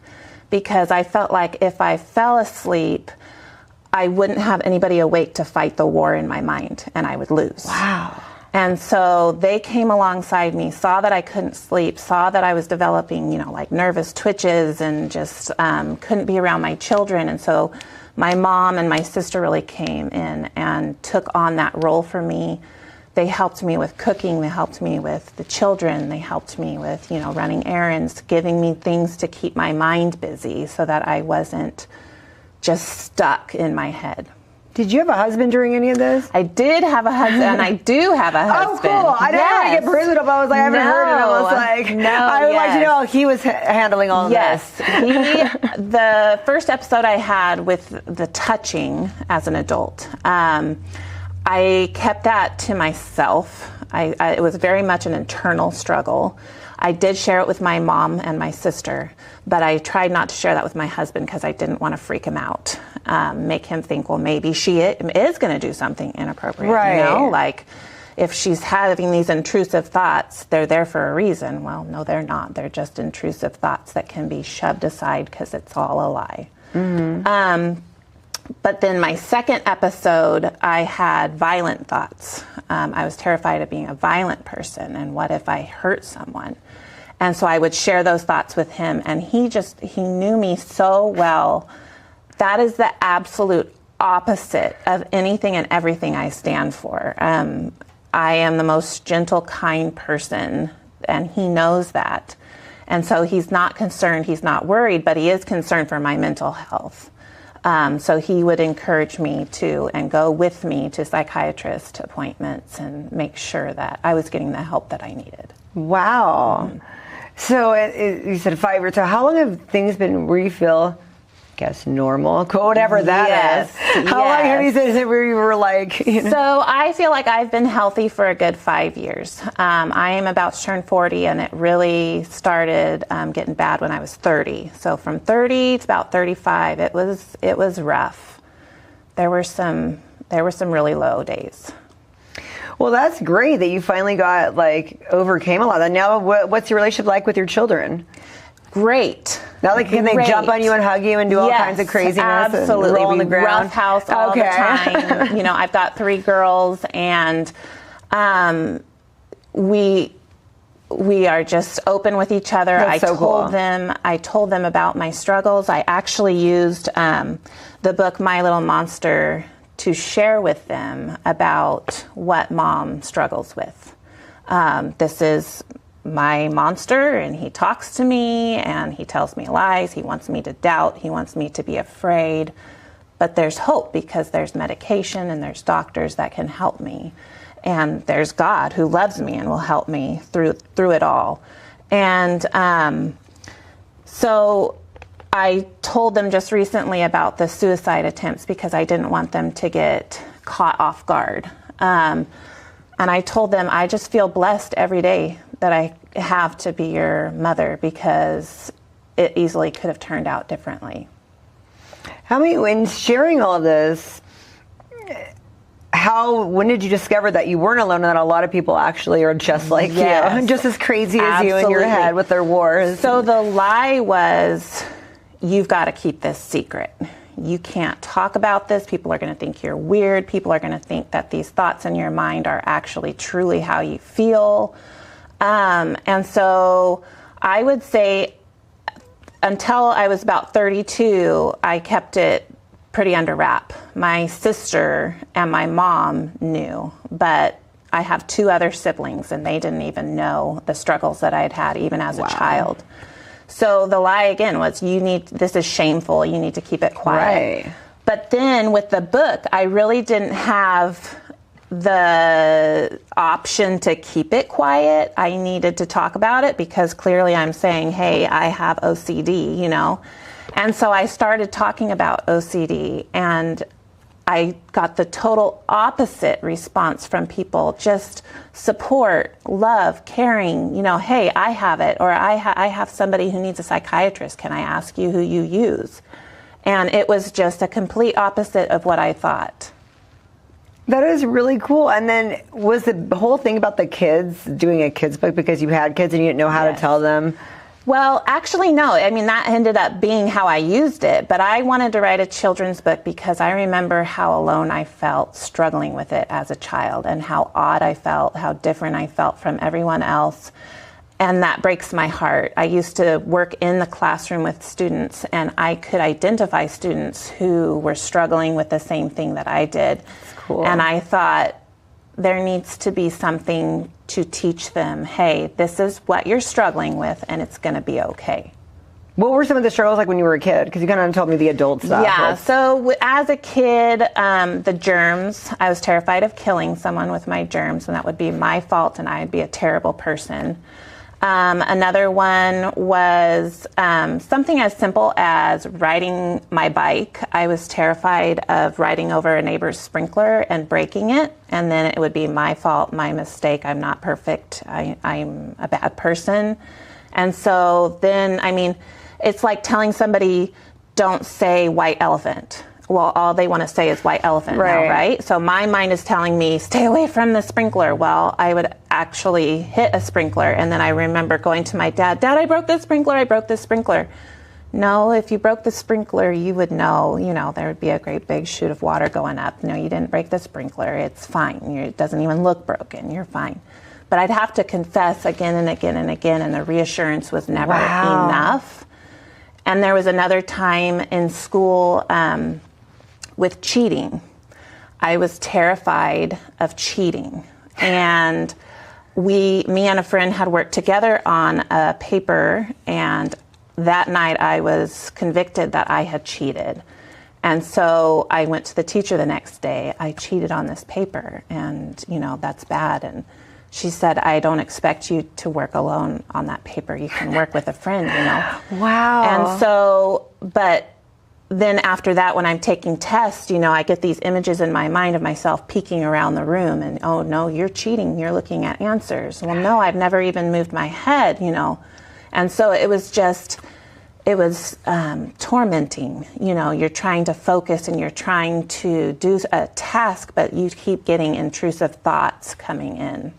[SPEAKER 4] because I felt like if I fell asleep, I wouldn't have anybody awake to fight the war in my mind, and I would lose.
[SPEAKER 2] Wow.
[SPEAKER 4] And so they came alongside me, saw that I couldn't sleep, saw that I was developing, like nervous twitches and just couldn't be around my children. And so my mom and my sister really came in and took on that role for me. They helped me with cooking, they helped me with the children, they helped me with, running errands, giving me things to keep my mind busy so that I wasn't just stuck in my head.
[SPEAKER 2] Did you have a husband during any of this?
[SPEAKER 4] I did have a husband, and I do have a husband.
[SPEAKER 2] Oh, cool. I didn't want to get personal, but I was like, I haven't heard it. I was like, I would like to know how he was handling all of this.
[SPEAKER 4] Yes. The first episode I had with the touching as an adult, I kept that to myself. It was very much an internal struggle. I did share it with my mom and my sister, but I tried not to share that with my husband because I didn't want to freak him out, make him think, well, maybe she is going to do something inappropriate.
[SPEAKER 2] Right.
[SPEAKER 4] Like if she's having these intrusive thoughts, they're there for a reason. Well, no, they're not. They're just intrusive thoughts that can be shoved aside because it's all a lie. Mm-hmm. But then my second episode, I had violent thoughts. I was terrified of being a violent person, and what if I hurt someone? And so I would share those thoughts with him, and he knew me so well. That is the absolute opposite of anything and everything I stand for. I am the most gentle, kind person, and he knows that. And so he's not concerned, he's not worried, but he is concerned for my mental health. So he would encourage me to, and go with me to psychiatrist appointments and make sure that I was getting the help that I needed.
[SPEAKER 2] Wow. So you said 5 years. So how long have things been where you feel, I guess, normal, whatever that is? How long have you said where you were like,
[SPEAKER 4] So I feel like I've been healthy for a good 5 years. I am about to turn 40, and it really started getting bad when I was 30. So from 30 to about 35, it was rough. There were some really low days.
[SPEAKER 2] Well, that's great that you finally overcame a lot of that. Now, what's your relationship like with your children?
[SPEAKER 4] Great.
[SPEAKER 2] Now, can they jump on you and hug you and do all kinds of craziness?
[SPEAKER 4] Absolutely.
[SPEAKER 2] And roll on the ground?
[SPEAKER 4] Rough house all the time. I've got 3 girls, and we are just open with each other.
[SPEAKER 2] That's
[SPEAKER 4] I told them about my struggles. I actually used the book My Little Monster to share with them about what mom struggles with. This is my monster, and he talks to me, and he tells me lies. He wants me to doubt. He wants me to be afraid. But there's hope because there's medication and there's doctors that can help me. And there's God who loves me and will help me through it all. And so I told them just recently about the suicide attempts because I didn't want them to get caught off guard. And I told them, I just feel blessed every day that I have to be your mother because it easily could have turned out differently.
[SPEAKER 2] When sharing all of this, when did you discover that you weren't alone and that a lot of people actually are just like you, just as crazy as you in your head with their wars?
[SPEAKER 4] So the lie was, you've got to keep this secret. You can't talk about this. People are going to think you're weird. People are going to think that these thoughts in your mind are actually truly how you feel. And so I would say until I was about 32, I kept it pretty under wrap. My sister and my mom knew, but I have 2 other siblings, and they didn't even know the struggles that I'd had even as a child. So the lie again was, this is shameful, you need to keep it quiet.
[SPEAKER 2] Right.
[SPEAKER 4] But then with the book, I really didn't have the option to keep it quiet. I needed to talk about it because clearly I'm saying, hey, I have OCD, And so I started talking about OCD, and I got the total opposite response from people, just support, love, caring, hey, I have it, or I have somebody who needs a psychiatrist. Can I ask you who you use? And it was just a complete opposite of what I thought.
[SPEAKER 2] That is really cool. And then was the whole thing about the kids, doing a kids book because you had kids and you didn't know how to tell them?
[SPEAKER 4] Well, actually, no. I mean, that ended up being how I used it. But I wanted to write a children's book because I remember how alone I felt struggling with it as a child, and how odd I felt, how different I felt from everyone else. And that breaks my heart. I used to work in the classroom with students, and I could identify students who were struggling with the same thing that I did.
[SPEAKER 2] That's cool.
[SPEAKER 4] And I thought, there needs to be something to teach them, hey, this is what you're struggling with, and it's going to be okay.
[SPEAKER 2] What were some of the struggles like when you were a kid? Because you kind of told me the adult stuff.
[SPEAKER 4] Yeah, so as a kid, the germs, I was terrified of killing someone with my germs, and that would be my fault, and I'd be a terrible person. Another one was something as simple as riding my bike. I was terrified of riding over a neighbor's sprinkler and breaking it, and then it would be my fault, my mistake. I'm not perfect. I'm a bad person. And so then, I mean, it's like telling somebody, don't say white elephant. Well, all they want to say is white elephant now, right? So my mind is telling me, stay away from the sprinkler. Well, I would actually hit a sprinkler. And then I remember going to my dad, Dad, I broke this sprinkler. I broke this sprinkler. No, if you broke the sprinkler, you would know, there would be a great big chute of water going up. No, you didn't break the sprinkler. It's fine. It doesn't even look broken. You're fine. But I'd have to confess again and again and again, and the reassurance was never enough. And there was another time in school, with cheating. I was terrified of cheating. And me and a friend had worked together on a paper, and that night I was convicted that I had cheated. And so I went to the teacher the next day. I cheated on this paper, and that's bad. And she said, I don't expect you to work alone on that paper. You can work with a friend,
[SPEAKER 2] Wow.
[SPEAKER 4] And so, but then after that, when I'm taking tests, I get these images in my mind of myself peeking around the room, and, oh no, you're cheating. You're looking at answers. Well, no, I've never even moved my head, And so it was tormenting. You're trying to focus and you're trying to do a task, but you keep getting intrusive thoughts coming in.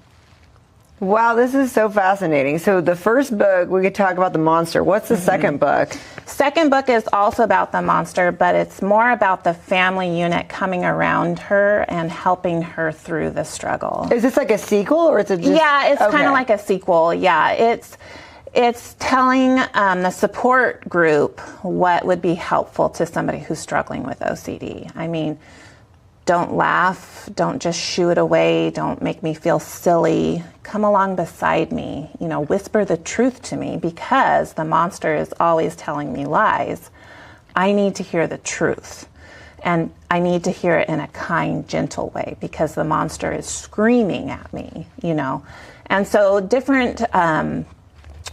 [SPEAKER 2] Wow, this is so fascinating. So the first book, we could talk about the monster. What's the second book?
[SPEAKER 4] Second book is also about the monster, but it's more about the family unit coming around her and helping her through the struggle.
[SPEAKER 2] Is this like a sequel, or is it just...
[SPEAKER 4] Yeah, it's kind of like a sequel. Yeah, it's telling the support group what would be helpful to somebody who's struggling with OCD. I mean, don't laugh, don't just shoo it away, don't make me feel silly. Come along beside me, whisper the truth to me, because the monster is always telling me lies. I need to hear the truth, and I need to hear it in a kind, gentle way, because the monster is screaming at me, And so different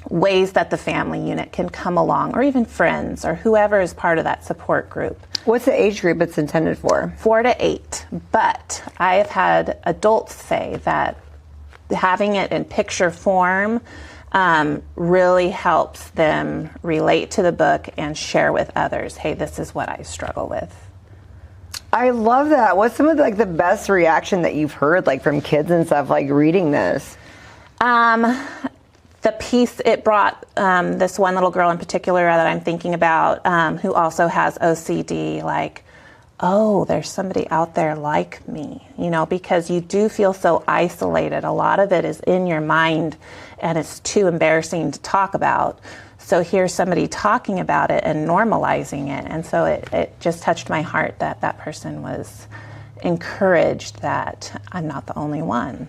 [SPEAKER 4] ways that the family unit can come along, or even friends, or whoever is part of that support group.
[SPEAKER 2] What's the age group it's intended for?
[SPEAKER 4] 4 to 8. But I have had adults say that having it in picture form really helps them relate to the book and share with others, hey, this is what I struggle with.
[SPEAKER 2] I love that. What's some of the best reaction that you've heard from kids and stuff reading this? The piece it brought, this one little girl in particular that I'm thinking about, who also has OCD, oh, there's somebody out there like me, because you do feel so isolated. A lot of it is in your mind, and it's too embarrassing to talk about. So here's somebody talking about it and normalizing it. And so it just touched my heart that that person was encouraged that I'm not the only one.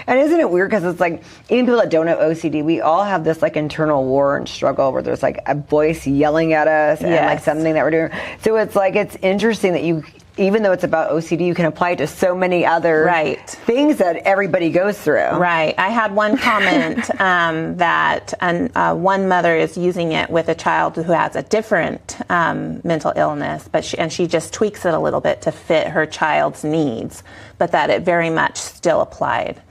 [SPEAKER 2] And isn't it weird, because it's even people that don't have OCD, we all have this internal war and struggle where there's a voice yelling at us and something that we're doing. So it's it's interesting that even though it's about OCD, you can apply it to so many other things that everybody goes through.
[SPEAKER 4] Right. I had one comment that one mother is using it with a child who has a different mental illness, but she just tweaks it a little bit to fit her child's needs, but that it very much still applied.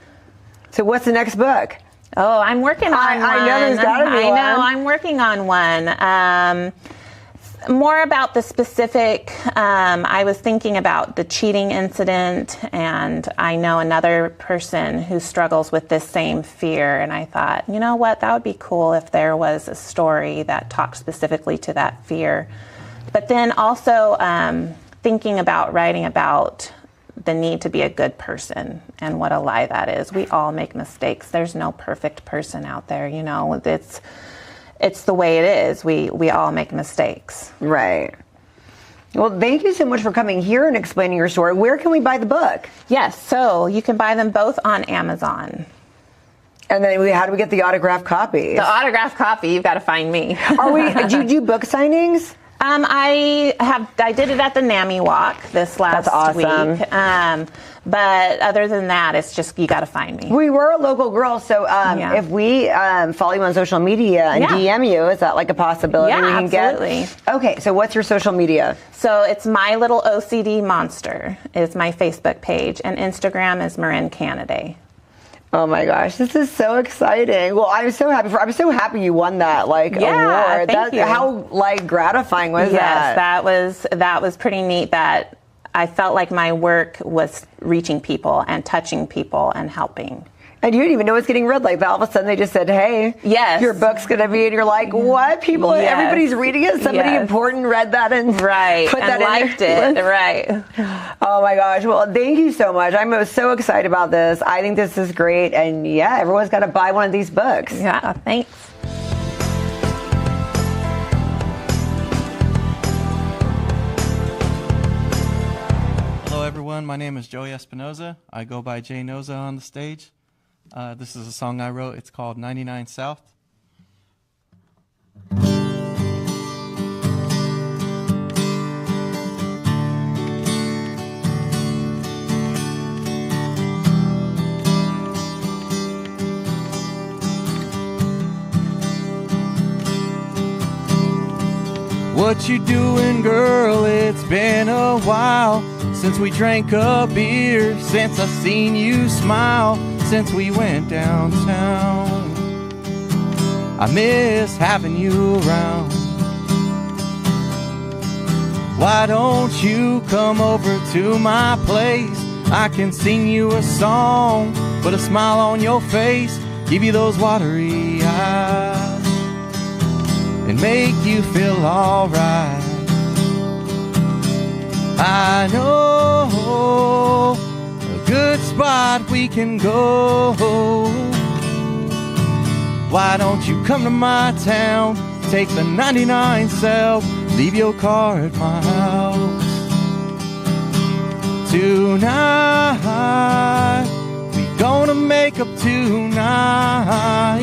[SPEAKER 2] So what's the next book?
[SPEAKER 4] Oh, I'm working on one.
[SPEAKER 2] I know there's got to be one.
[SPEAKER 4] I know, I'm working on one. More about the specific, I was thinking about the cheating incident, and I know another person who struggles with this same fear, and I thought, you know what, that would be cool if there was a story that talked specifically to that fear. But then also thinking about writing about the need to be a good person and what a lie that is. We all make mistakes. There's no perfect person out there, you know. It's the way it is. We all make mistakes.
[SPEAKER 2] Right. Well, thank you so much for coming here and explaining your story. Where can we buy the book?
[SPEAKER 4] Yes, so you can buy them both on Amazon.
[SPEAKER 2] And then how do we get the autographed copies?
[SPEAKER 4] The autographed copy, you've got to find me.
[SPEAKER 2] Do you do book signings?
[SPEAKER 4] I did it at the NAMI Walk this last week. But other than that, it's just, you got to find me.
[SPEAKER 2] We were a local girl, so if we follow you on social media and DM you, is that like a possibility?
[SPEAKER 4] Yeah, absolutely.
[SPEAKER 2] Okay, so what's your social media?
[SPEAKER 4] So it's My Little OCD Monster is my Facebook page, and Instagram is Marin Canaday.
[SPEAKER 2] Oh my gosh, this is so exciting. Well, I'm so happy you won that award.
[SPEAKER 4] Thank you.
[SPEAKER 2] How gratifying was that?
[SPEAKER 4] Yes, that was pretty neat. That I felt like my work was reaching people and touching people and helping.
[SPEAKER 2] And you didn't even know it was getting read like that. All of a sudden they just said, hey, your book's going to be, and you're like, what? People, everybody's reading it. Somebody important read that and put that in
[SPEAKER 4] liked it. Right.
[SPEAKER 2] Oh my gosh. Well, thank you so much. I'm so excited about this. I think this is great. And everyone's got to buy one of these books.
[SPEAKER 4] Yeah, thanks.
[SPEAKER 5] Hello everyone, my name is Joey Espinosa. I go by Jay Noza on the stage. This is a song I wrote. It's called 99 South. What you doing, girl? It's been a while since we drank a beer, since I seen you smile, since we went downtown. I miss having you around. Why don't you come over to my place? I can sing you a song, put a smile on your face, give you those watery eyes, and make you feel alright. I know a good spot we can go. Why don't you come to my town, take the 99 South, leave your car at my house. Tonight, we gonna make up tonight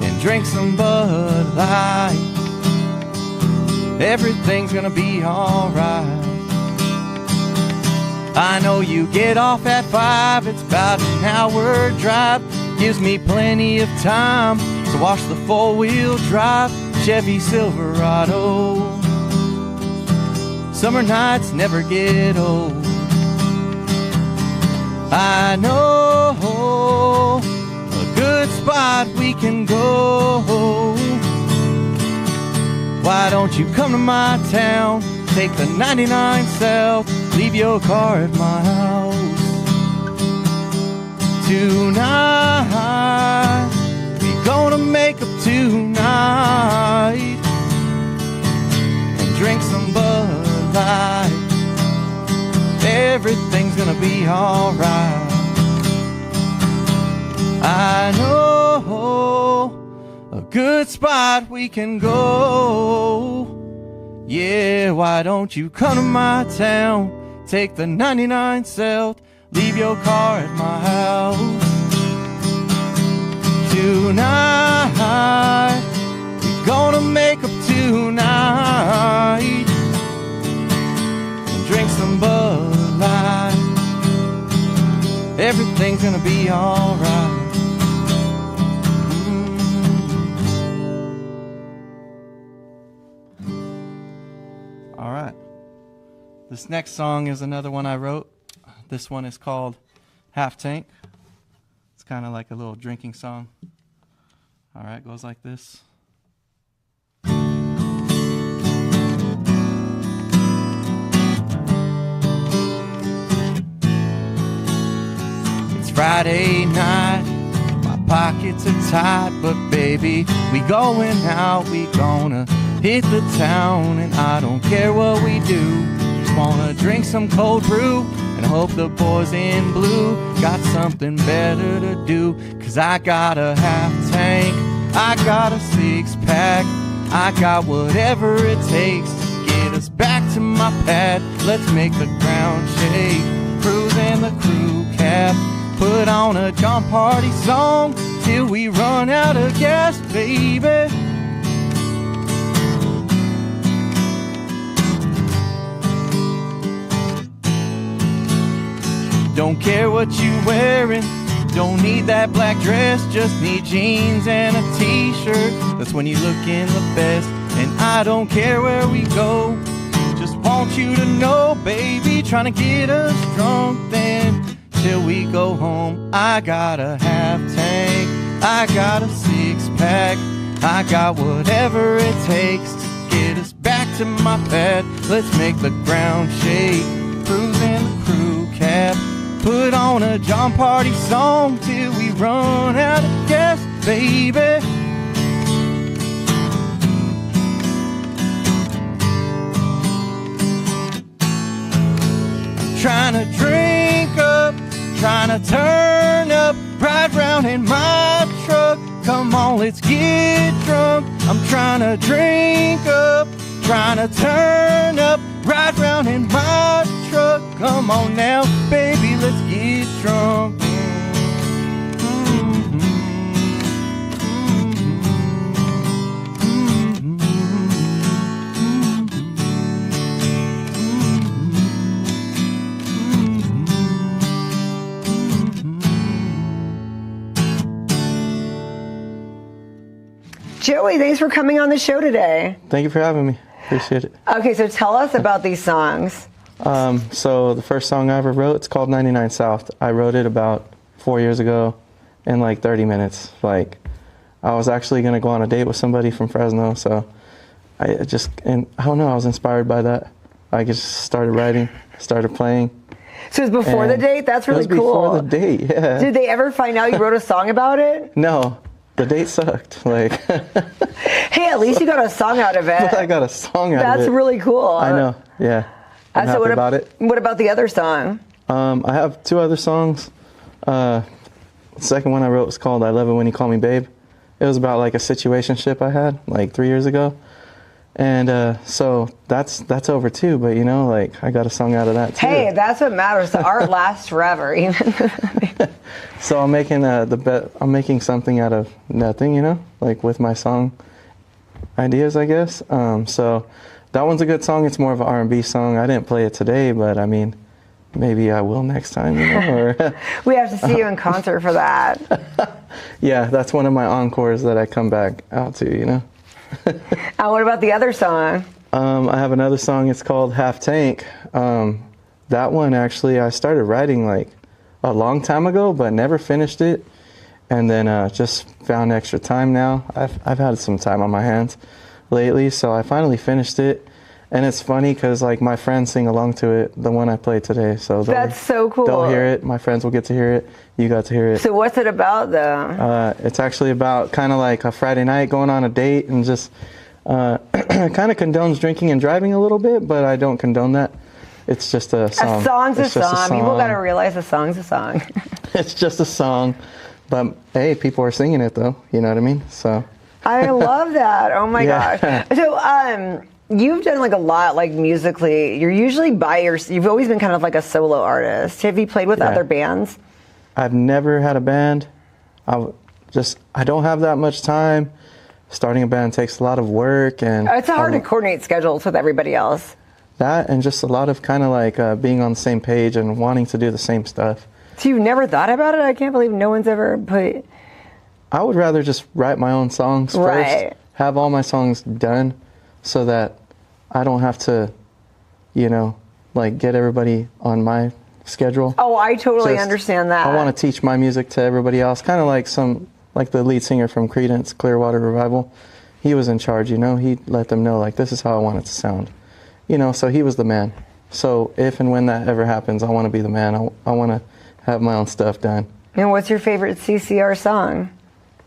[SPEAKER 5] and drink some Bud Light. Everything's gonna be alright. I know you get off at 5, it's about an hour drive. Gives me plenty of time to wash the 4-wheel drive Chevy Silverado. Summer nights never get old. I know a good spot we can go. Why don't you come to my town, take the 99 South, leave your car at my house. Tonight, we gonna make up tonight and drink some Bud Light. Everything's gonna be alright. I know a good spot we can go. Yeah, why don't you come to my town, take the 99 South, leave your car at my house. Tonight, we're gonna make up tonight be alright. Alright. This next song is another one I wrote. This one is called Half Tank. It's kind of like a little drinking song. Alright, goes like this. It's Friday night, my pockets are tight, but baby, we going out, we gonna hit the town, and I don't care what we do. Just wanna drink some cold brew and hope the boys in blue got something better to do. Cause I got a half tank, I got a 6-pack, I got whatever it takes to get us back to my pad. Let's make the ground shake, cruise in the crew cab, put on a jump party song till we run out of gas, baby. Don't care what you wearing, don't need that black dress, just need jeans and a t-shirt. That's when you look in the best, and I don't care where we go. Just want you to know, baby, trying to get us drunk then till we go home. I got a half tank, I got a 6-pack, I got whatever it takes to get us back to my bed. Let's make the ground shake, cruise in the crew cab, put on a John Party song till we run out of gas, baby. Trying to drink up, trying to turn up, ride round in my truck. Come on, let's get drunk. I'm trying to drink up, trying to turn up, ride round in my truck. Come on now, baby, let's get drunk.
[SPEAKER 2] Joey, thanks for coming on the show today.
[SPEAKER 6] Thank you for having me. Appreciate it.
[SPEAKER 2] Okay, so tell us about these songs.
[SPEAKER 6] So the first song I ever wrote, it's called 99 South. I wrote it about 4 years ago in like 30 minutes. Like, I was actually going to go on a date with somebody from Fresno, so I don't know, I was inspired by that. I just started writing, started playing.
[SPEAKER 2] So it was before the date? That's really cool.
[SPEAKER 6] Before the date, yeah.
[SPEAKER 2] Did they ever find out you wrote a song about it?
[SPEAKER 6] No. The date sucked. Like,
[SPEAKER 2] hey, at least you got a song out of it.
[SPEAKER 6] But I got a song out of it.
[SPEAKER 2] That's really cool.
[SPEAKER 6] I know. Yeah. I'm happy about it.
[SPEAKER 2] What about the other song?
[SPEAKER 6] I have 2 other songs. The second one I wrote was called "I Love It When You Call Me Babe." It was about like a situationship I had like 3 years ago, and so that's over too. But you know, like I got a song out of that too.
[SPEAKER 2] Hey, that's what matters. The art lasts forever, even.
[SPEAKER 6] So I'm making I'm making something out of nothing, you know, like with my song ideas, I guess. So that one's a good song. It's more of an R&B song. I didn't play it today, but I mean, maybe I will next time, you know. Or
[SPEAKER 2] we have to see you in concert for that.
[SPEAKER 6] Yeah, that's one of my encores that I come back out to, you know.
[SPEAKER 2] And what about the other song?
[SPEAKER 6] I have another song. It's called Half Tank. That one actually I started writing like a long time ago, but never finished it, and then just found extra time now. I've had some time on my hands lately, so I finally finished it. And it's funny because like my friends sing along to it, the one I played today. So
[SPEAKER 2] that's so cool.
[SPEAKER 6] They'll hear it. My friends will get to hear it. You got to hear it.
[SPEAKER 2] So what's it about though?
[SPEAKER 6] It's actually about kind of like a Friday night going on a date, and just kind of condones drinking and driving a little bit, but I don't condone that. It's just a song.
[SPEAKER 2] A song's a song. People got to realize a song's a song.
[SPEAKER 6] It's just a song. But, hey, people are singing it, though. You know what I mean? So.
[SPEAKER 2] I love that. Oh, my gosh. So, you've done, like, a lot, like, musically. You're usually you've always been kind of like a solo artist. Have you played with other bands?
[SPEAKER 6] I've never had a band. I don't have that much time. Starting a band takes a lot of work. And
[SPEAKER 2] it's hard to coordinate schedules with everybody else.
[SPEAKER 6] That and just a lot of kind of like being on the same page and wanting to do the same stuff.
[SPEAKER 2] So you've never thought about it? I can't believe no one's ever put...
[SPEAKER 6] I would rather just write my own songs first, have all my songs done so that I don't have to, you know, like get everybody on my schedule.
[SPEAKER 2] Oh, I totally understand that.
[SPEAKER 6] I want to teach my music to everybody else, kind of like the lead singer from Creedence Clearwater Revival. He was in charge, you know, he let them know, like, this is how I want it to sound. You know, so he was the man. So if and when that ever happens, I want to be the man. I want to have my own stuff done.
[SPEAKER 2] And what's your favorite CCR song?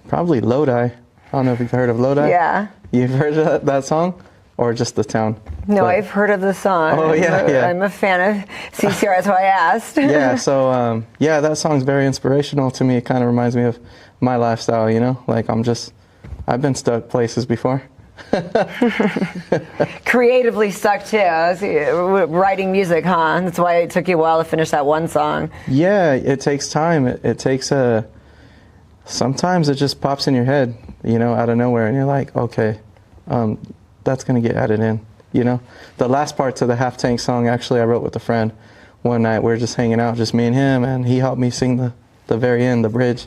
[SPEAKER 6] Probably Lodi. I don't know if you've heard of Lodi.
[SPEAKER 2] Yeah.
[SPEAKER 6] You've heard of that song? Or just the town?
[SPEAKER 2] No, I've heard of the song.
[SPEAKER 6] Oh, yeah.
[SPEAKER 2] I'm a fan of CCR, that's why I asked.
[SPEAKER 6] Yeah, so, that song's very inspirational to me. It kind of reminds me of my lifestyle, you know? Like, I've been stuck places before.
[SPEAKER 2] Creatively stuck, too. Writing music, huh? That's why it took you a while to finish that one song.
[SPEAKER 6] Yeah, it takes time. It takes sometimes it just pops in your head, you know, out of nowhere, and you're like, okay, that's going to get added in, you know. The last part to the Half Tank song, actually, I wrote with a friend one night. We were just hanging out, just me and him, and he helped me sing the very end, the bridge,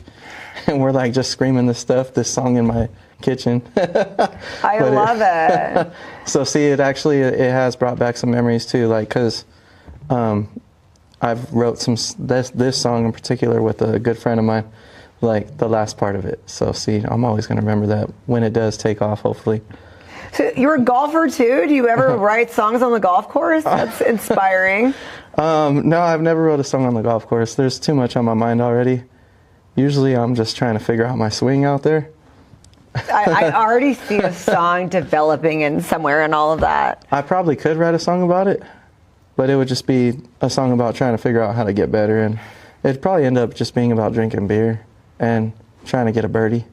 [SPEAKER 6] and we're like just screaming this song in my kitchen.
[SPEAKER 2] I love it.
[SPEAKER 6] So see, it has brought back some memories too, like, because I've wrote this song in particular with a good friend of mine, like the last part of it. So see, I'm always going to remember that when it does take off, hopefully.
[SPEAKER 2] So you're a golfer too? Do you ever write songs on the golf course? That's inspiring.
[SPEAKER 6] No, I've never wrote a song on the golf course. There's too much on my mind already. Usually I'm just trying to figure out my swing out there.
[SPEAKER 2] I already see a song developing in somewhere and all of that.
[SPEAKER 6] I probably could write a song about it, but it would just be a song about trying to figure out how to get better, and it'd probably end up just being about drinking beer and trying to get a birdie.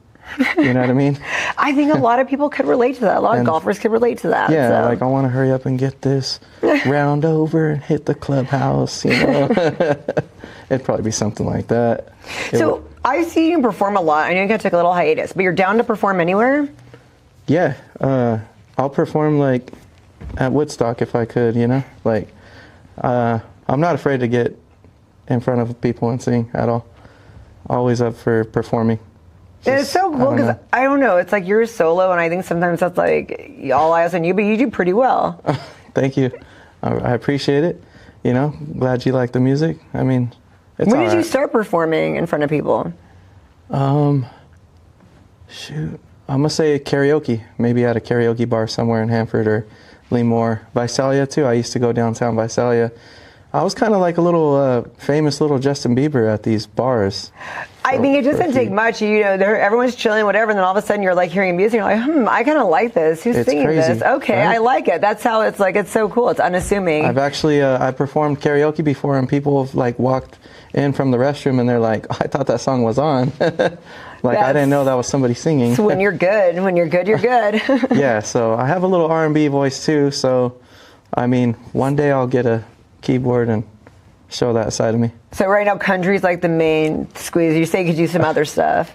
[SPEAKER 6] You know what I mean?
[SPEAKER 2] I think a lot of people could relate to that. A lot of golfers could relate to that.
[SPEAKER 6] Yeah,
[SPEAKER 2] so.
[SPEAKER 6] like I want to hurry up and get this round over and hit the clubhouse, you know. It'd probably be something like that.
[SPEAKER 2] So I see you perform a lot. I know you got to take a little hiatus, but you're down to perform anywhere?
[SPEAKER 6] Yeah, I'll perform like at Woodstock if I could, you know. Like, I'm not afraid to get in front of people and sing at all. Always up for performing.
[SPEAKER 2] It's so cool because I don't know. It's like you're solo, and I think sometimes that's like all eyes on you, but you do pretty well.
[SPEAKER 6] Thank you. I appreciate it. You know, glad you like the music. I mean, it's
[SPEAKER 2] when did you start performing in front of people?
[SPEAKER 6] Shoot, I'm gonna say karaoke. Maybe at a karaoke bar somewhere in Hanford or Lemoore. Visalia too. I used to go downtown Visalia. I was kind of like a little famous little Justin Bieber at these bars.
[SPEAKER 2] I mean, it doesn't take much. You know, everyone's chilling, whatever, and then all of a sudden you're like hearing music. You're like, I kind of like this. Who's singing
[SPEAKER 6] crazy,
[SPEAKER 2] this? Okay,
[SPEAKER 6] right?
[SPEAKER 2] I like it. That's how it's like. It's so cool. It's unassuming.
[SPEAKER 6] I've actually I performed karaoke before, and people have like walked in from the restroom, and they're like, I thought that song was on. Like, I didn't know that was somebody singing.
[SPEAKER 2] So when you're good. When you're good, you're good.
[SPEAKER 6] Yeah. So I have a little R&B voice too. So, I mean, one day I'll get a keyboard and show that side of me.
[SPEAKER 2] So right now, country's like the main squeeze. You say you could do some other stuff.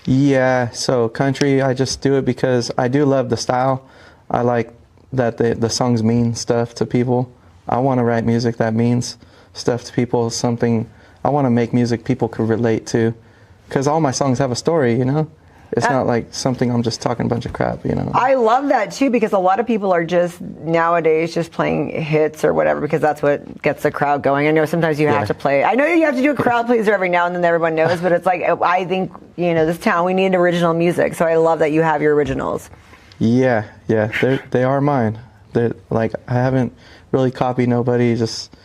[SPEAKER 6] Yeah, so country, I just do it because I do love the style. I like that the songs mean stuff to people. I want to write music that means stuff to people, something, I want to make music people could relate to. Because all my songs have a story, you know? It's not like something I'm just talking a bunch of crap, you know?
[SPEAKER 2] I love that too, because a lot of people are just nowadays just playing hits or whatever, because that's what gets the crowd going. I know sometimes you have to play. I know you have to do a crowd pleaser every now and then that everyone knows, but it's like, I think, you know, this town, we need original music. So I love that you have your originals.
[SPEAKER 6] Yeah, they are mine. They're like, I haven't really copied nobody. Just,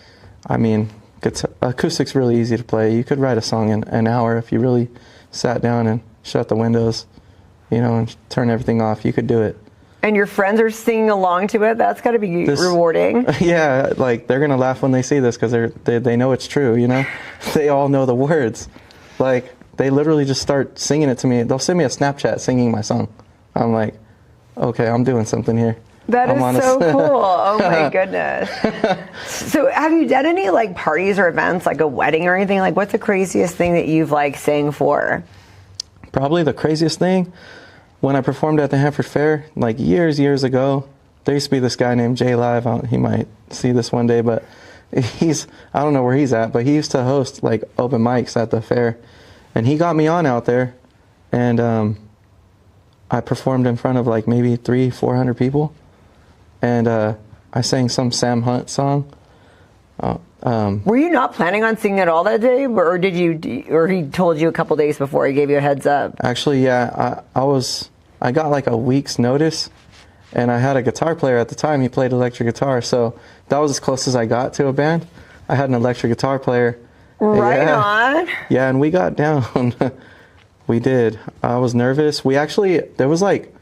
[SPEAKER 6] I mean, acoustic's really easy to play. You could write a song in an hour if you really sat down and shut the windows, you know, and turn everything off. You could do it.
[SPEAKER 2] And your friends are singing along to it. That's got to be rewarding.
[SPEAKER 6] Yeah, like they're gonna laugh when they see this because they know it's true. You know, they all know the words. Like they literally just start singing it to me. They'll send me a Snapchat singing my song. I'm like, okay, I'm doing something here.
[SPEAKER 2] That is so cool. Oh my goodness. So have you done any like parties or events, like a wedding or anything? Like what's the craziest thing that you've like sang for?
[SPEAKER 6] Probably the craziest thing, when I performed at the Hanford Fair, like years ago, there used to be this guy named Jay Live. He might see this one day, but I don't know where he's at, but he used to host like open mics at the fair, and he got me on out there, and I performed in front of like maybe 300-400 people, and I sang some Sam Hunt song.
[SPEAKER 2] Were you not planning on singing at all that day, or did you? Or he told you a couple days before? He gave you a heads up.
[SPEAKER 6] Actually, yeah, I got like a week's notice, and I had a guitar player at the time. He played electric guitar, so that was as close as I got to a band. I had an electric guitar player.
[SPEAKER 2] Right on.
[SPEAKER 6] Yeah, and we got down. We did. I was nervous. There was like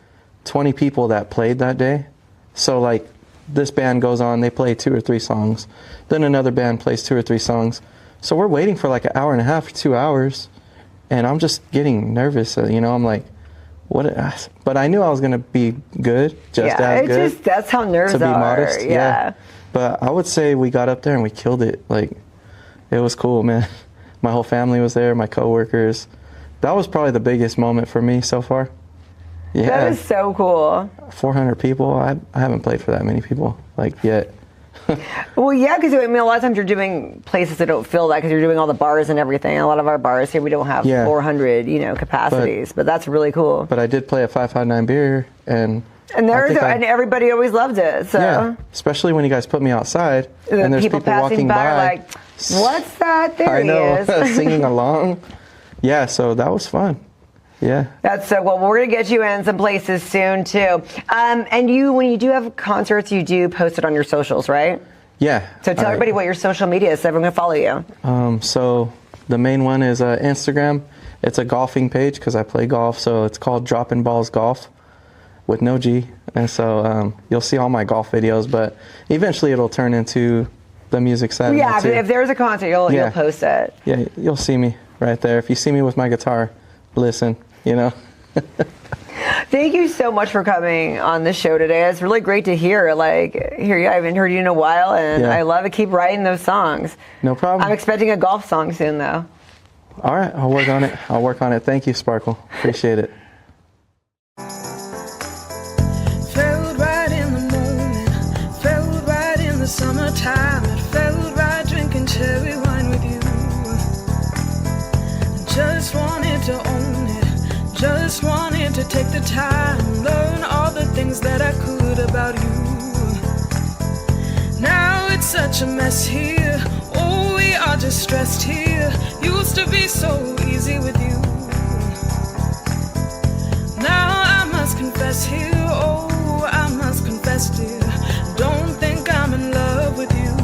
[SPEAKER 6] 20 people that played that day. So like this band goes on, they play 2 or 3 songs. Then another band plays 2 or 3 songs. So we're waiting for like an hour and a half, 2 hours. And I'm just getting nervous. I'm like, what? But I knew I was going to be good, just as good.
[SPEAKER 2] That's how nerves are.
[SPEAKER 6] To be modest.
[SPEAKER 2] Yeah.
[SPEAKER 6] But I would say we got up there and we killed it. Like, it was cool, man. My whole family was there, my coworkers. That was probably the biggest moment for me so far. Yeah.
[SPEAKER 2] That is so cool.
[SPEAKER 6] 400 people. I haven't played for that many people, like, yet.
[SPEAKER 2] Well, yeah, because a lot of times you're doing places that don't fill that because you're doing all the bars and everything. A lot of our bars here, we don't have 400, capacities, but that's really cool.
[SPEAKER 6] But I did play at 559 Beer, and
[SPEAKER 2] everybody always loved it. So
[SPEAKER 6] yeah, especially when you guys put me outside and there's people walking by,
[SPEAKER 2] like, what's that? There
[SPEAKER 6] I know,
[SPEAKER 2] he is.
[SPEAKER 6] singing along. Yeah, so that was fun. Yeah.
[SPEAKER 2] That's so well. We're gonna get you in some places soon too. And when you do have concerts, you do post it on your socials, right?
[SPEAKER 6] Yeah.
[SPEAKER 2] So tell everybody what your social media is so everyone can follow you.
[SPEAKER 6] So the main one is Instagram. It's a golfing page because I play golf, so it's called Dropping Balls Golf with no G. And so you'll see all my golf videos, but eventually it'll turn into the music side.
[SPEAKER 2] Yeah,
[SPEAKER 6] of it too.
[SPEAKER 2] if there's a concert, you'll post it.
[SPEAKER 6] Yeah, you'll see me right there. If you see me with my guitar, listen.
[SPEAKER 2] Thank you so much for coming on the show today. It's really great to hear. I haven't heard you in a while, and I love it. Keep writing those songs.
[SPEAKER 6] No problem.
[SPEAKER 2] I'm expecting a golf song soon, though.
[SPEAKER 6] All right, I'll work on it. Thank you, Sparkle. Appreciate it.
[SPEAKER 1] Felt right in the moment, felt right in the summertime. It felt right drinking cherry wine with you. Just wanted to own it. Just wanted to take the time, learn all the things that I could about you. Now it's such a mess here. Oh, we are just stressed here. Used to be so easy with you. Now I must confess here. Oh, I must confess, dear. Don't think I'm in love with you.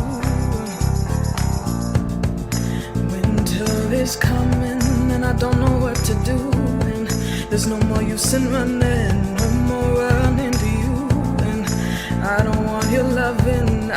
[SPEAKER 1] Winter is coming and I don't know what to do. There's no more use in running, no more running to you. And I don't want your loving.